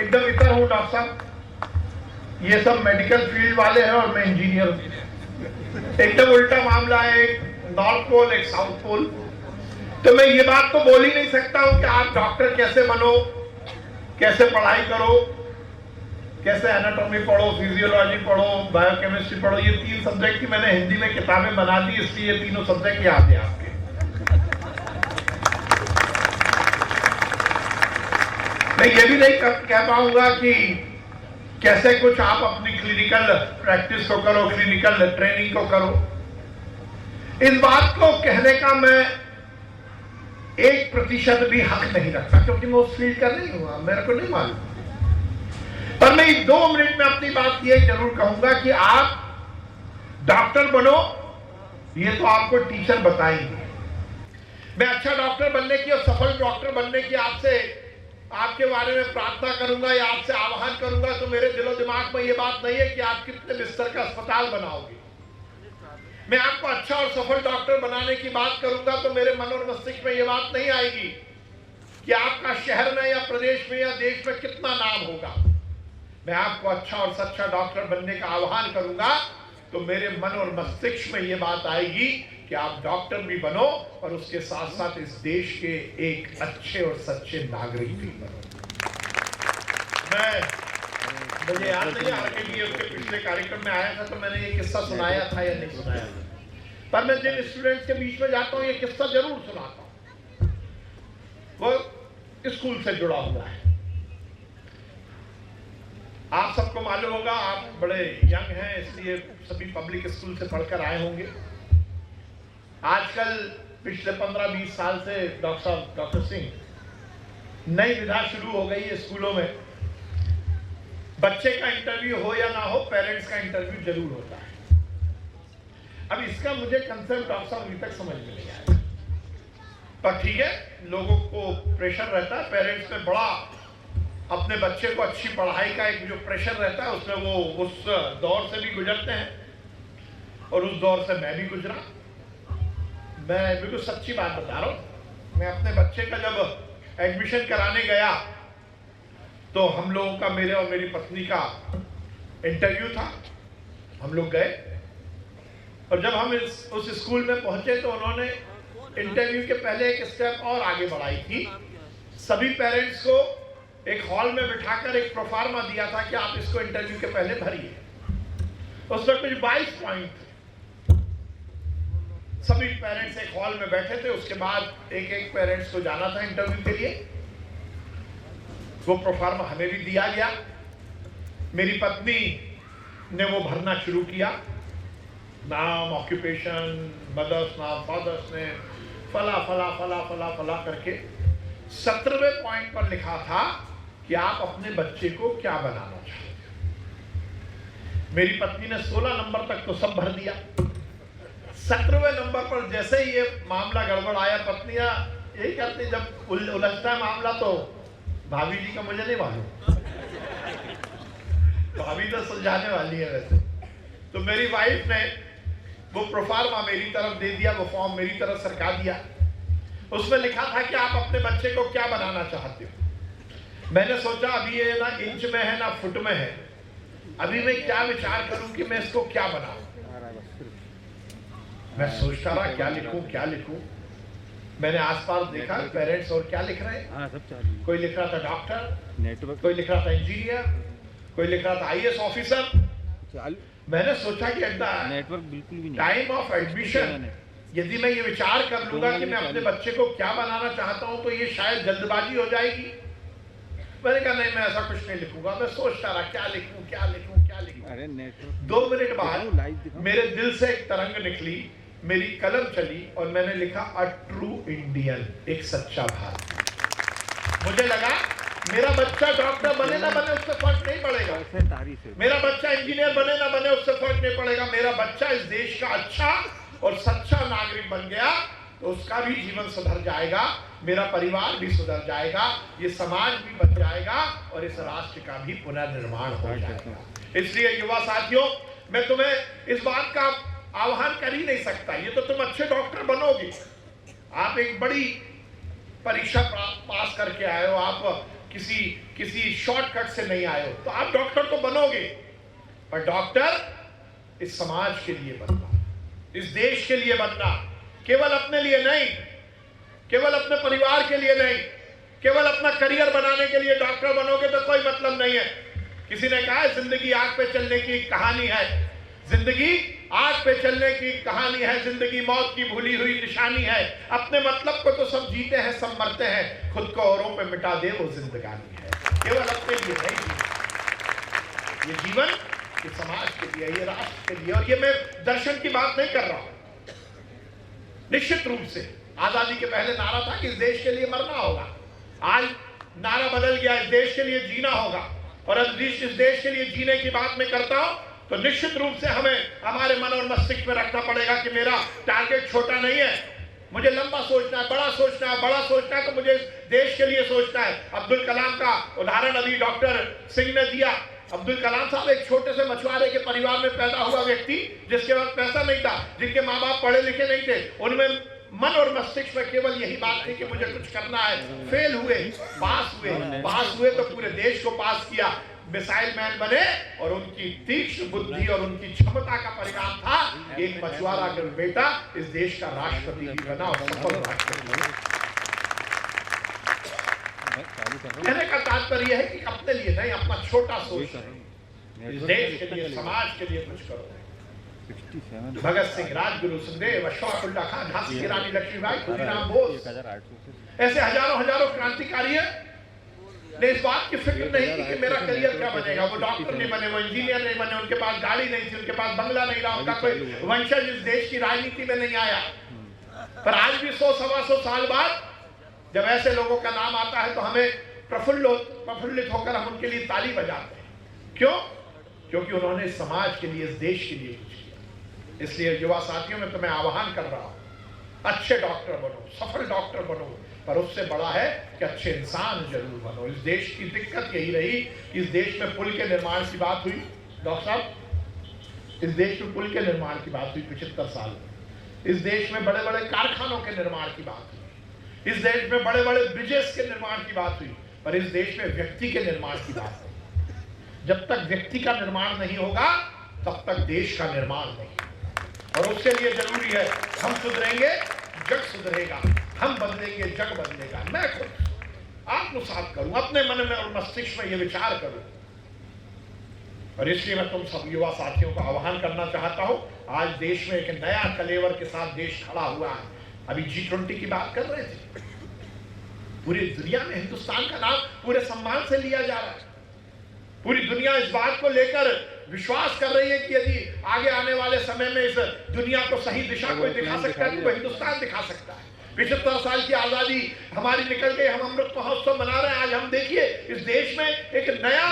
एकदम इतर हूं डॉक्टर साहब, ये सब मेडिकल फील्ड वाले हैं और मैं इंजीनियर हूं। एकदम उल्टा मामला है, एक नॉर्थ पोल एक साउथ पोल। तो मैं ये बात तो बोल ही नहीं सकता हूं कि आप डॉक्टर कैसे बनो, कैसे पढ़ाई करो, कैसे एनाटॉमी पढ़ो, फिजियोलॉजी पढ़ो, बायोकेमिस्ट्री पढ़ो। ये 3 सब्जेक्ट की मैंने हिंदी में किताबें बना दी, इसलिए ये तीनों सब्जेक्ट याद है आपके। मैं ये भी नहीं कह पाऊंगा कि कैसे कुछ आप अपनी क्लिनिकल प्रैक्टिस को करो, क्लिनिकल ट्रेनिंग को करो। इस बात को कहने का मैं 1% भी हक नहीं रखता, क्योंकि मैं उस फील्ड का नहीं हुआ, मेरे को नहीं मालूम। पर मैं 2 मिनट में अपनी बात ये जरूर कहूंगा कि आप डॉक्टर बनो, ये तो आपको टीचर बताएंगे। मैं अच्छा डॉक्टर बनने की और सफल डॉक्टर बनने की आपसे, आपके बारे में प्रार्थना करूंगा या आपसे आह्वान करूंगा, तो मेरे दिलो दिमाग में ये बात नहीं है कि आप कितने बिस्तर का अस्पताल बनाओगे। मैं आपको अच्छा और सफल डॉक्टर बनाने की बात करूंगा तो मेरे मन और मस्तिष्क में ये बात नहीं आएगी कि आपका शहर में या प्रदेश में या देश में कितना नाम होगा। मैं आपको अच्छा और सच्चा डॉक्टर बनने का आह्वान करूंगा तो मेरे मन और मस्तिष्क में ये बात आएगी कि आप डॉक्टर भी बनो और उसके साथ साथ इस देश के एक अच्छे और सच्चे नागरिक भी बनो। मुझे याद नहीं आरकेडीए उसके पिछले कार्यक्रम में आया था तो मैंने ये किस्सा सुनाया था या नहीं सुनाया था, पर मैं जिन स्टूडेंट्स के बीच में जाता हूँ ये किस्सा जरूर सुनाता हूँ। वो स्कूल से जुड़ा हुआ है। आप सबको मालूम होगा, आप बड़े यंग हैं इसलिए सभी पब्लिक स्कूल से पढ़कर आए होंगे। आजकल पिछले 15-20 साल से डॉक्टर सिंह नई विधा शुरू हो गई है स्कूलों में। बच्चे का इंटरव्यू हो या ना हो, पेरेंट्स का इंटरव्यू जरूर होता है। अब इसका मुझे कंसेप्ट डॉक्टर साहब अभी तक समझ में नहीं आया, पर ठीक है, लोगों को प्रेशर रहता है। पेरेंट्स में बड़ा अपने बच्चे को अच्छी पढ़ाई का एक जो प्रेशर रहता है उसमें वो उस दौर से भी गुजरते हैं और उस दौर से मैं भी गुजरा। मैं बिल्कुल सच्ची बात बता रहा हूँ। मैं अपने बच्चे का जब एडमिशन कराने गया तो हम लोगों का, मेरे और मेरी पत्नी का इंटरव्यू था। हम लोग गए और जब हम उस स्कूल में पहुंचे तो उन्होंने इंटरव्यू के पहले एक स्टेप और आगे बढ़ाई थी। सभी पेरेंट्स को एक हॉल में बिठाकर एक प्रोफार्मा दिया था कि आप इसको इंटरव्यू के पहले भरिए। उसमें कुछ 22 पॉइंट। सभी पेरेंट्स एक हॉल में बैठे थे। उसके बाद एक एक पेरेंट्स को जाना था इंटरव्यू के लिए। वो प्रोफार्मा हमें भी दिया गया। मेरी पत्नी ने वो भरना शुरू किया, नाम, ऑक्यूपेशन, मदर्स नाम, फादर्स ने फला फला फला फला फला करके 17वें पॉइंट पर लिखा था कि आप अपने बच्चे को क्या बनाना चाहते। मेरी पत्नी ने 16 नंबर तक तो सब भर दिया। 17वें नंबर पर जैसे ही ये मामला गड़बड़ आया, पत्नियां यही करती, जब उलझता है मामला तो भाभी जी का मुझे नहीं मालूम, भाभी तो सुलझाने वाली है वैसे। तो मेरी वाइफ ने वो प्रोफार्मा मेरी तरफ दे दिया, वो फॉर्म मेरी तरफ सरका दिया। उसमें लिखा था कि आप अपने बच्चे को क्या बनाना चाहते हो। मैंने सोचा अभी ये ना इंच में है ना फुट में है, अभी मैं क्या विचार करूं कि मैं इसको क्या बनाऊं। मैं सोचता रहा क्या लिखूं क्या लिखूं। मैंने आसपास देखा पेरेंट्स और क्या लिख रहे हैं। कोई लिख रहा था डॉक्टर, कोई लिख रहा था इंजीनियर, कोई लिख रहा था IAS ऑफिसर। मैंने सोचा कि नेटवर्क बिल्कुल भी नहीं, टाइम ऑफ एडमिशन यदि मैं ये विचार कर लूंगा कि मैं अपने बच्चे को क्या बनाना चाहता हूं तो ये शायद जल्दबाजी हो जाएगी। मैंने कहा नहीं, मैं ऐसा कुछ नहीं लिखूंगा। मैं सोचता रहा क्या लिखूं क्या लिखूं क्या लिखूं। 2 मिनट बाद मेरे दिल से एक तरंग निकली, मेरी कलम चली और मैंने लिखा अ ट्रू इंडियन, एक सच्चा भारत। मुझे लगा मेरा बच्चा डॉक्टर बने ना बने उससे फर्क नहीं पड़ेगा, मेरा बच्चा इंजीनियर बने ना बने उससे फर्क नहीं पड़ेगा, मेरा बच्चा इस देश का अच्छा और सच्चा नागरिक बन गया तो उसका भी जीवन सुधर जाएगा, मेरा परिवार भी सुधर जाएगा, ये समाज भी बन जाएगा और इस राष्ट्र का भी पुनर्निर्माण हो जाएगा। इसलिए युवा साथियों, मैं तुम्हें इस बात का आह्वान कर ही नहीं सकता, ये तो तुम अच्छे डॉक्टर बनोगे, आप एक बड़ी परीक्षा पास करके आए हो, आप किसी शॉर्टकट से नहीं आए हो, तो आप डॉक्टर तो बनोगे, पर डॉक्टर इस समाज के लिए बनना, इस देश के लिए बनना, केवल अपने लिए नहीं, केवल अपने परिवार के लिए नहीं, केवल अपना करियर बनाने के लिए डॉक्टर बनोगे तो कोई मतलब नहीं है। किसी ने कहा है जिंदगी आग पे चलने की कहानी है, जिंदगी आग पे चलने की कहानी है, जिंदगी मौत की भूली हुई निशानी है, अपने मतलब को तो सब जीते हैं सब मरते हैं, खुद को औरों पे मिटा दे वो जिंदगानी है। केवल अपने लिए नहीं जीवन, ये जीवन ये समाज के लिए, ये राष्ट्र के लिए, और ये मैं दर्शन की बात नहीं कर रहा हूं। निश्चित रूप से आजादी के पहले नारा था कि इस देश के लिए मरना होगा, आज नारा बदल गया, इस देश के लिए जीना होगा, और अब इस देश के लिए जीने की बात मैं करता हूं तो निश्चित रूप से हमें हमारे मन और मस्तिष्क में रखना पड़ेगा कि मेरा टारगेट छोटा नहीं है, मुझे लंबा सोचना है, बड़ा सोचना है, बड़ा सोचना है तो मुझे इस देश के लिए सोचना है। अब्दुल कलाम का उदाहरण अभी डॉक्टर सिंह ने दिया। अब्दुल कलाम साहब एक छोटे से मछुआरे के परिवार में पैदा हुआ व्यक्ति, जिसके पास पैसा नहीं था, जिनके माँ बाप पढ़े लिखे नहीं थे, उनमें मन और मस्तिष्क में केवल यही बात थी कि मुझे कुछ करना है। फेल हुए, पास हुए तो पूरे देश को पास किया, मिसाइल मैन बने, और उनकी तीक्ष्ण बुद्धि और उनकी क्षमता का परिणाम था एक मछुआरा का बेटा इस देश का राष्ट्रपति भी बना और सफल राष्ट्रपति। कहने का तात्पर्य है कि अपने लिए नहीं, अपना छोटा सोच, इस देश के लिए, समाज के लिए कुछ करो। भगत सिंह, राजगुरु, सुखदेव, अशफाकुल्ला खान, झांसी की रानी लक्ष्मीबाई, खुदीराम बोस, ऐसे हजारों क्रांतिकारी ने इस बात की फिक्र नहीं की कि मेरा करियर क्या बनेगा। वो डॉक्टर नहीं बने, वो इंजीनियर नहीं बने, उनके पास गाड़ी नहीं थी, उनके पास बंगला नहीं रहा, उनका कोई वंशज इस देश की राजनीति में नहीं आया। पर आज भी 100-125 साल बाद जब ऐसे लोगों का नाम आता है तो हमें प्रफुल्लित होकर हम उनके लिए ताली बजाते हैं। क्यों? क्योंकि उन्होंने समाज के लिए, इस देश के लिए कुछ किया। इसलिए युवा साथियों में तो मैं आह्वान कर रहा हूं, अच्छे डॉक्टर बनो, सफल डॉक्टर बनो, पर उससे बड़ा है कि अच्छे इंसान जरूर बनो। इस देश की दिक्कत यही रही कि इस देश में पुल के निर्माण की बात हुई, डॉक्टर साहब, इस देश में पुल के निर्माण की बात हुई 75 साल में, इस देश में बड़े बड़े कारखानों के निर्माण की बात हुई, इस देश में बड़े बड़े ब्रिजेस के निर्माण की बात हुई, पर इस देश में व्यक्ति के निर्माण की बात हुई। जब तक व्यक्ति का निर्माण नहीं होगा तब तक देश का निर्माण नहीं, और उसके लिए जरूरी है हम सुधरेंगे, जग सुधरेगा, हम बदलेंगे, जग बदलेगा। मैं खुद आत्मसात करूं, अपने मन में और मस्तिष्क में ये विचार करूं, और इसलिए मैं तुम सब युवा साथियों को आह्वान करना चाहता हूं। आज देश में एक नया कलेवर के साथ देश खड़ा हुआ है। अभी G20 की बात कर रहे थे, पूरी दुनिया में हिंदुस्तान का नाम पूरे सम्मान से लिया जा रहा है। पूरी दुनिया इस बात को लेकर विश्वास कर रही है कि यदि आगे आने वाले समय में इस दुनिया को सही दिशा कोई दिखा सकता है तो वह हिंदुस्तान दिखा सकता है। 75 साल की आजादी हमारी निकल गई, हम अमृत महोत्सव मना रहे हैं। आज हम देखिए इस देश में एक नया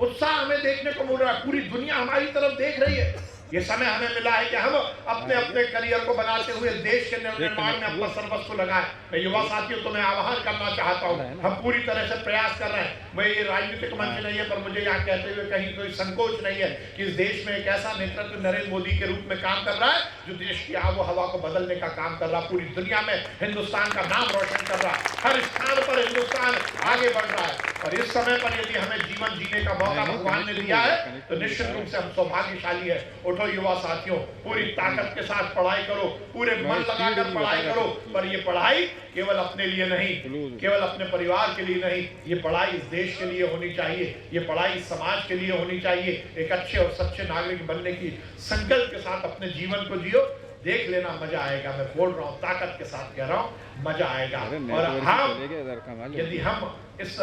उत्साह हमें देखने को मिल रहा है, पूरी दुनिया हमारी तरफ देख रही है। ये समय हमें मिला है कि हम अपने अपने करियर को बनाते हुए देश के निर्माण में अपना सर्वस्व लगाएं। मैं युवा साथियों को मैं आह्वान करना चाहता हूं, हम पूरी तरह से प्रयास कर रहे हैं। मैं ये राजनीतिक मंच नहीं है, पर मुझे यहाँ कहते हुए कहीं कोई संकोच नहीं है कि इस देश में एक ऐसा नेतृत्व नरेंद्र मोदी के रूप में काम कर रहा है जो देश की आबो हवा को बदलने का काम कर रहा है, पूरी दुनिया में हिंदुस्तान का नाम रोशन कर रहा है, हर स्थान पर हिंदुस्तान आगे बढ़ रहा है। और इस समय पर यदि हमें जीवन जीने का मौका भगवान ने दिया है तो निश्चित रूप से हम सौभाग्यशाली है। उठो युवा साथियों, पूरी ताकत के साथ पढ़ाई करो, पूरे मन लगाकर पढ़ाई करो, पर ये पढ़ाई केवल अपने लिए नहीं, केवल अपने परिवार के लिए नहीं, ये पढ़ाई इस देश के लिए होनी चाहिए, ये पढ़ाई समाज के लिए होनी चाहिए। एक अच्छे और सच्चे नागरिक बनने की संकल्प के साथ अपने जीवन को जियो, देख लेना मजा आएगा। मैं बोल रहा हूँ, ताकत के साथ कह रहा हूँ, मजा आएगा। और हम यदि हम इस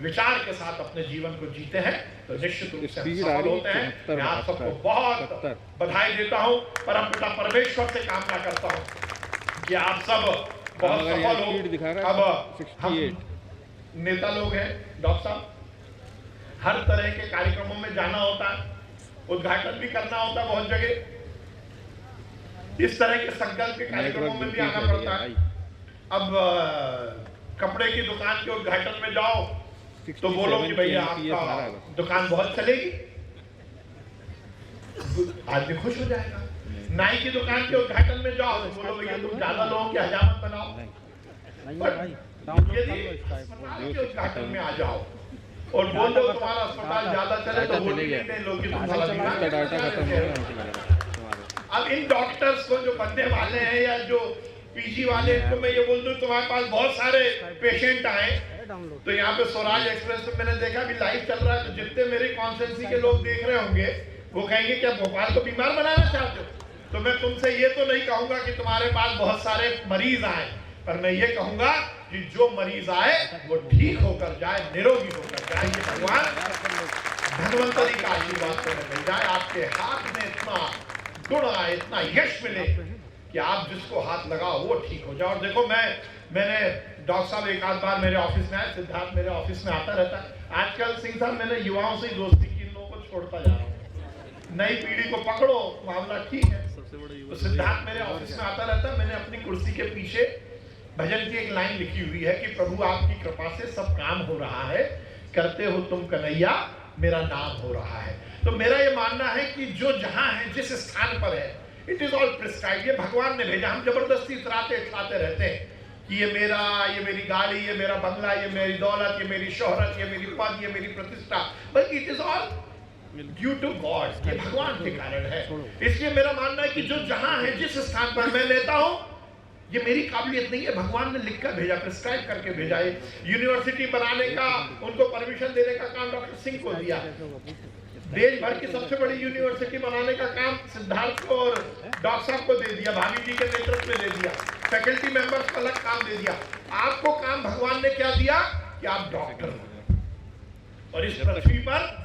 विचार के साथ अपने जीवन को जीते हैं तो निश्चित रूप से हम सफल होते हैं। मैं आप सबको बहुत बधाई देता हूँ, परमपिता परमेश्वर से कामना करता हूँ कि आप सब बहुत सफल हो। अब हम नेता लोग हैं डॉक्टर साहब, हर तरह के कार्यक्रमों में जाना होता है, उद्घाटन भी करना होता है बहुत जगह, इस तरह के संकल्प के कार्यक्रमों में भी आना पड़ता है। अब कपड़े की दुकान के उद्घाटन में जाओ तो बोलो कि भैया आपका दुकान बहुत चलेगी, आदमी खुश हो जाएगा। नाई की दुकान के उद्घाटन में जाओ तो बोलो भैया तुम ज्यादा लोगों की हजामत बनाओ। यदि अस्पताल के उद्घाटन में आ जाओ और बोल दो तुम्हारा अस्पताल ज्यादा चले तो बोल देते लोग कि तुम साला बीमार। अब इन डॉक्टर्स को जो बनने वाले हैं या जो पीजी वाले, इनको मैं ये बोल दूं तुम्हारे पास बहुत सारे पेशेंट आए, तो यहाँ पे स्वराज एक्सप्रेस में मैंने देखा कि लाइव चल रहा है, तो जितने मेरे कॉन्स्टिट्यूएंसी के लोग देख रहे होंगे वो कहेंगे क्या भोपाल को बीमार बनाना चाहते हो? तो मैं तुमसे ये तो नहीं कहूंगा कि तुम्हारे पास बहुत सारे मरीज आए, पर मैं ये कहूंगा कि जो मरीज आए वो ठीक होकर जाए, निरोगी होकर जाए। ये भगवान धन्वंतरी का आशीर्वाद मिल जाए, आपके हाथ में इतना गुण आए, इतना यश मिले कि आप जिसको हाथ लगाओ वो ठीक हो जाए। और देखो मैंने डॉक्टर साहब एक आध बार मेरे ऑफिस में आए, सिद्धार्थ मेरे ऑफिस में आता रहता है। आजकल सिंह साहब मैंने युवाओं से ही दोस्ती की, इन लोगों को छोड़ता जा रहा हूँ, नई पीढ़ी को पकड़ो, मामला ठीक है। तो सिद्धार्थ मेरे ऑफिस में आता रहता है, मैंने अपनी कुर्सी के पीछे भजन की एक लाइन लिखी हुई है कि प्रभु आपकी कृपा से सब काम हो रहा है, करते हो तुम कन्हैया मेरा नाम हो रहा है। तो मेरा ये मानना है कि जो जहां है, जिस स्थान पर है, इट इज ऑल प्रिस्क्राइब, ये भगवान ने भेजा। हम जबरदस्ती इतराते रहते हैं कि ये मेरा, ये मेरी गाड़ी, ये मेरा बंगला, ये मेरी दौलत, ये मेरी शोहरत, ये मेरी पद, ये मेरी प्रतिष्ठा, बल्कि it is all due to God, ये भगवान के कारण है। इसलिए मेरा मानना है कि जो जहां है, जिस स्थान पर मैं लेता हूं, ये मेरी काबिलियत नहीं है, भगवान ने लिखकर भेजा, प्रिस्क्राइब करके भेजा है। यूनिवर्सिटी बनाने का, उनको परमिशन देने का काम डॉक्टर सिंह को दिया, देश भर की सबसे बड़ी यूनिवर्सिटी बनाने का काम सिद्धार्थ को और डॉक्टर साहब को दे दिया, भाभी जी के नेतृत्व में दे दिया, फैकल्टी मेंबर्स को अलग काम दे दिया। आपको काम भगवान ने क्या दिया कि आप डॉक्टर हो, और इस पृथ्वी पर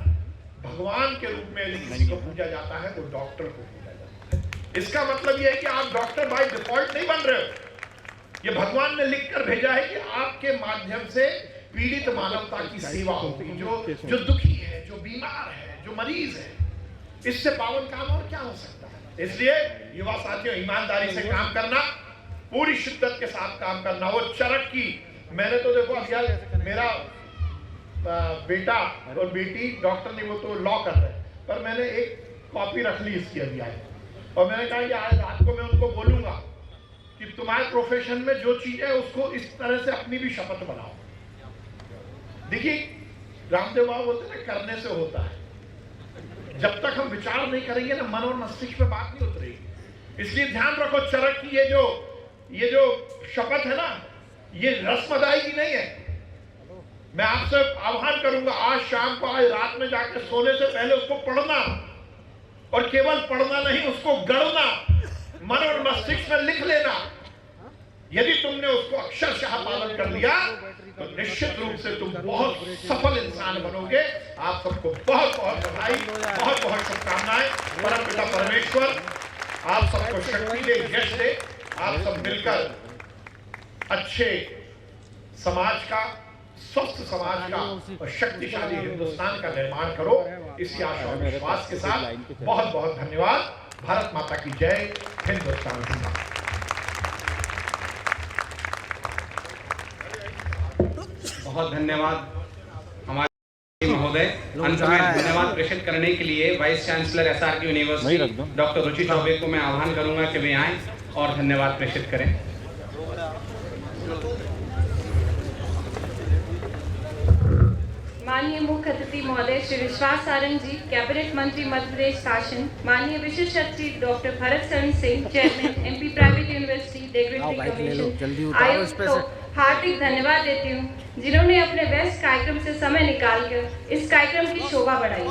भगवान के रूप में यदि किसी को पूजा जाता है तो डॉक्टर को पूजा जाता है। इसका मतलब यह है कि आप डॉक्टर बाय डिफॉल्ट नहीं बन रहे हो, ये भगवान ने लिखकर भेजा है कि आपके माध्यम से पीड़ित मानवता की सेवा होगी, जो दुखी है, जो बीमार है, जो मरीज है। इससे पावन काम और क्या हो सकता है? इसलिए युवा साथियों, ईमानदारी से काम करना, पूरी शिद्दत के साथ काम करना। वो चरक की, मैंने तो देखो अभी मेरा बेटा और बेटी डॉक्टर नहीं, वो तो लॉ कर रहे हैं, पर मैंने एक कॉपी रख ली इसकी अभी आज, और मैंने कहा कि आज रात को मैं उनको बोलूंगा कि तुम्हारे प्रोफेशन में जो चीज है उसको इस तरह से अपनी भी शपथ बनाओ। देखिए रामदेव बाबा बोलते हैं करने से होता है, जब तक हम विचार नहीं करेंगे ना, मन और मस्तिष्क पे बात नहीं उतरेगी। इसलिए ध्यान रखो, चरक की ये जो शपथ है ना, ये रस्म अदायगी नहीं है। मैं आपसे आह्वान करूंगा, आज शाम को, आज रात में जाकर सोने से पहले उसको पढ़ना, और केवल पढ़ना नहीं, उसको गढ़ना, मन और मस्तिष्क में लिख लेना। यदि तुमने उसको अक्षरशः पालन कर लिया तो निश्चित रूप से तुम बहुत सफल इंसान बनोगे। आप सबको बहुत बहुत बधाई, बहुत बहुत शुभकामनाएं। परमपिता परमेश्वर आप सबको शक्ति दे, यश दे, आप सब मिलकर अच्छे समाज का, स्वस्थ समाज का और शक्तिशाली हिंदुस्तान का निर्माण करो। इसी आशा और विश्वास के साथ बहुत बहुत धन्यवाद। भारत माता की जय, हिंदुस्तान जिंदाबाद। बहुत धन्यवाद हमारे महोदय। अंत में धन्यवाद प्रेषित करने के लिए vice chancellor SRK university doctor Ruchi Chaubey को मैं आह्वान करूंगा कि वे आएं और धन्यवाद प्रेषित करें। माननीय मुख्य अतिथि महोदय श्री विश्वास सारंग जी, कैबिनेट मंत्री मध्य प्रदेश शासन, माननीय विशिष्ट अतिथि doctor Bharat Sharan Singh, chairman MP private university regulatory commission, आयुक्त को हार्दिक धन्यवाद देती हूँ, जिन्होंने अपने व्यस्त कार्यक्रम से समय निकालकर इस कार्यक्रम की शोभा बढ़ाई।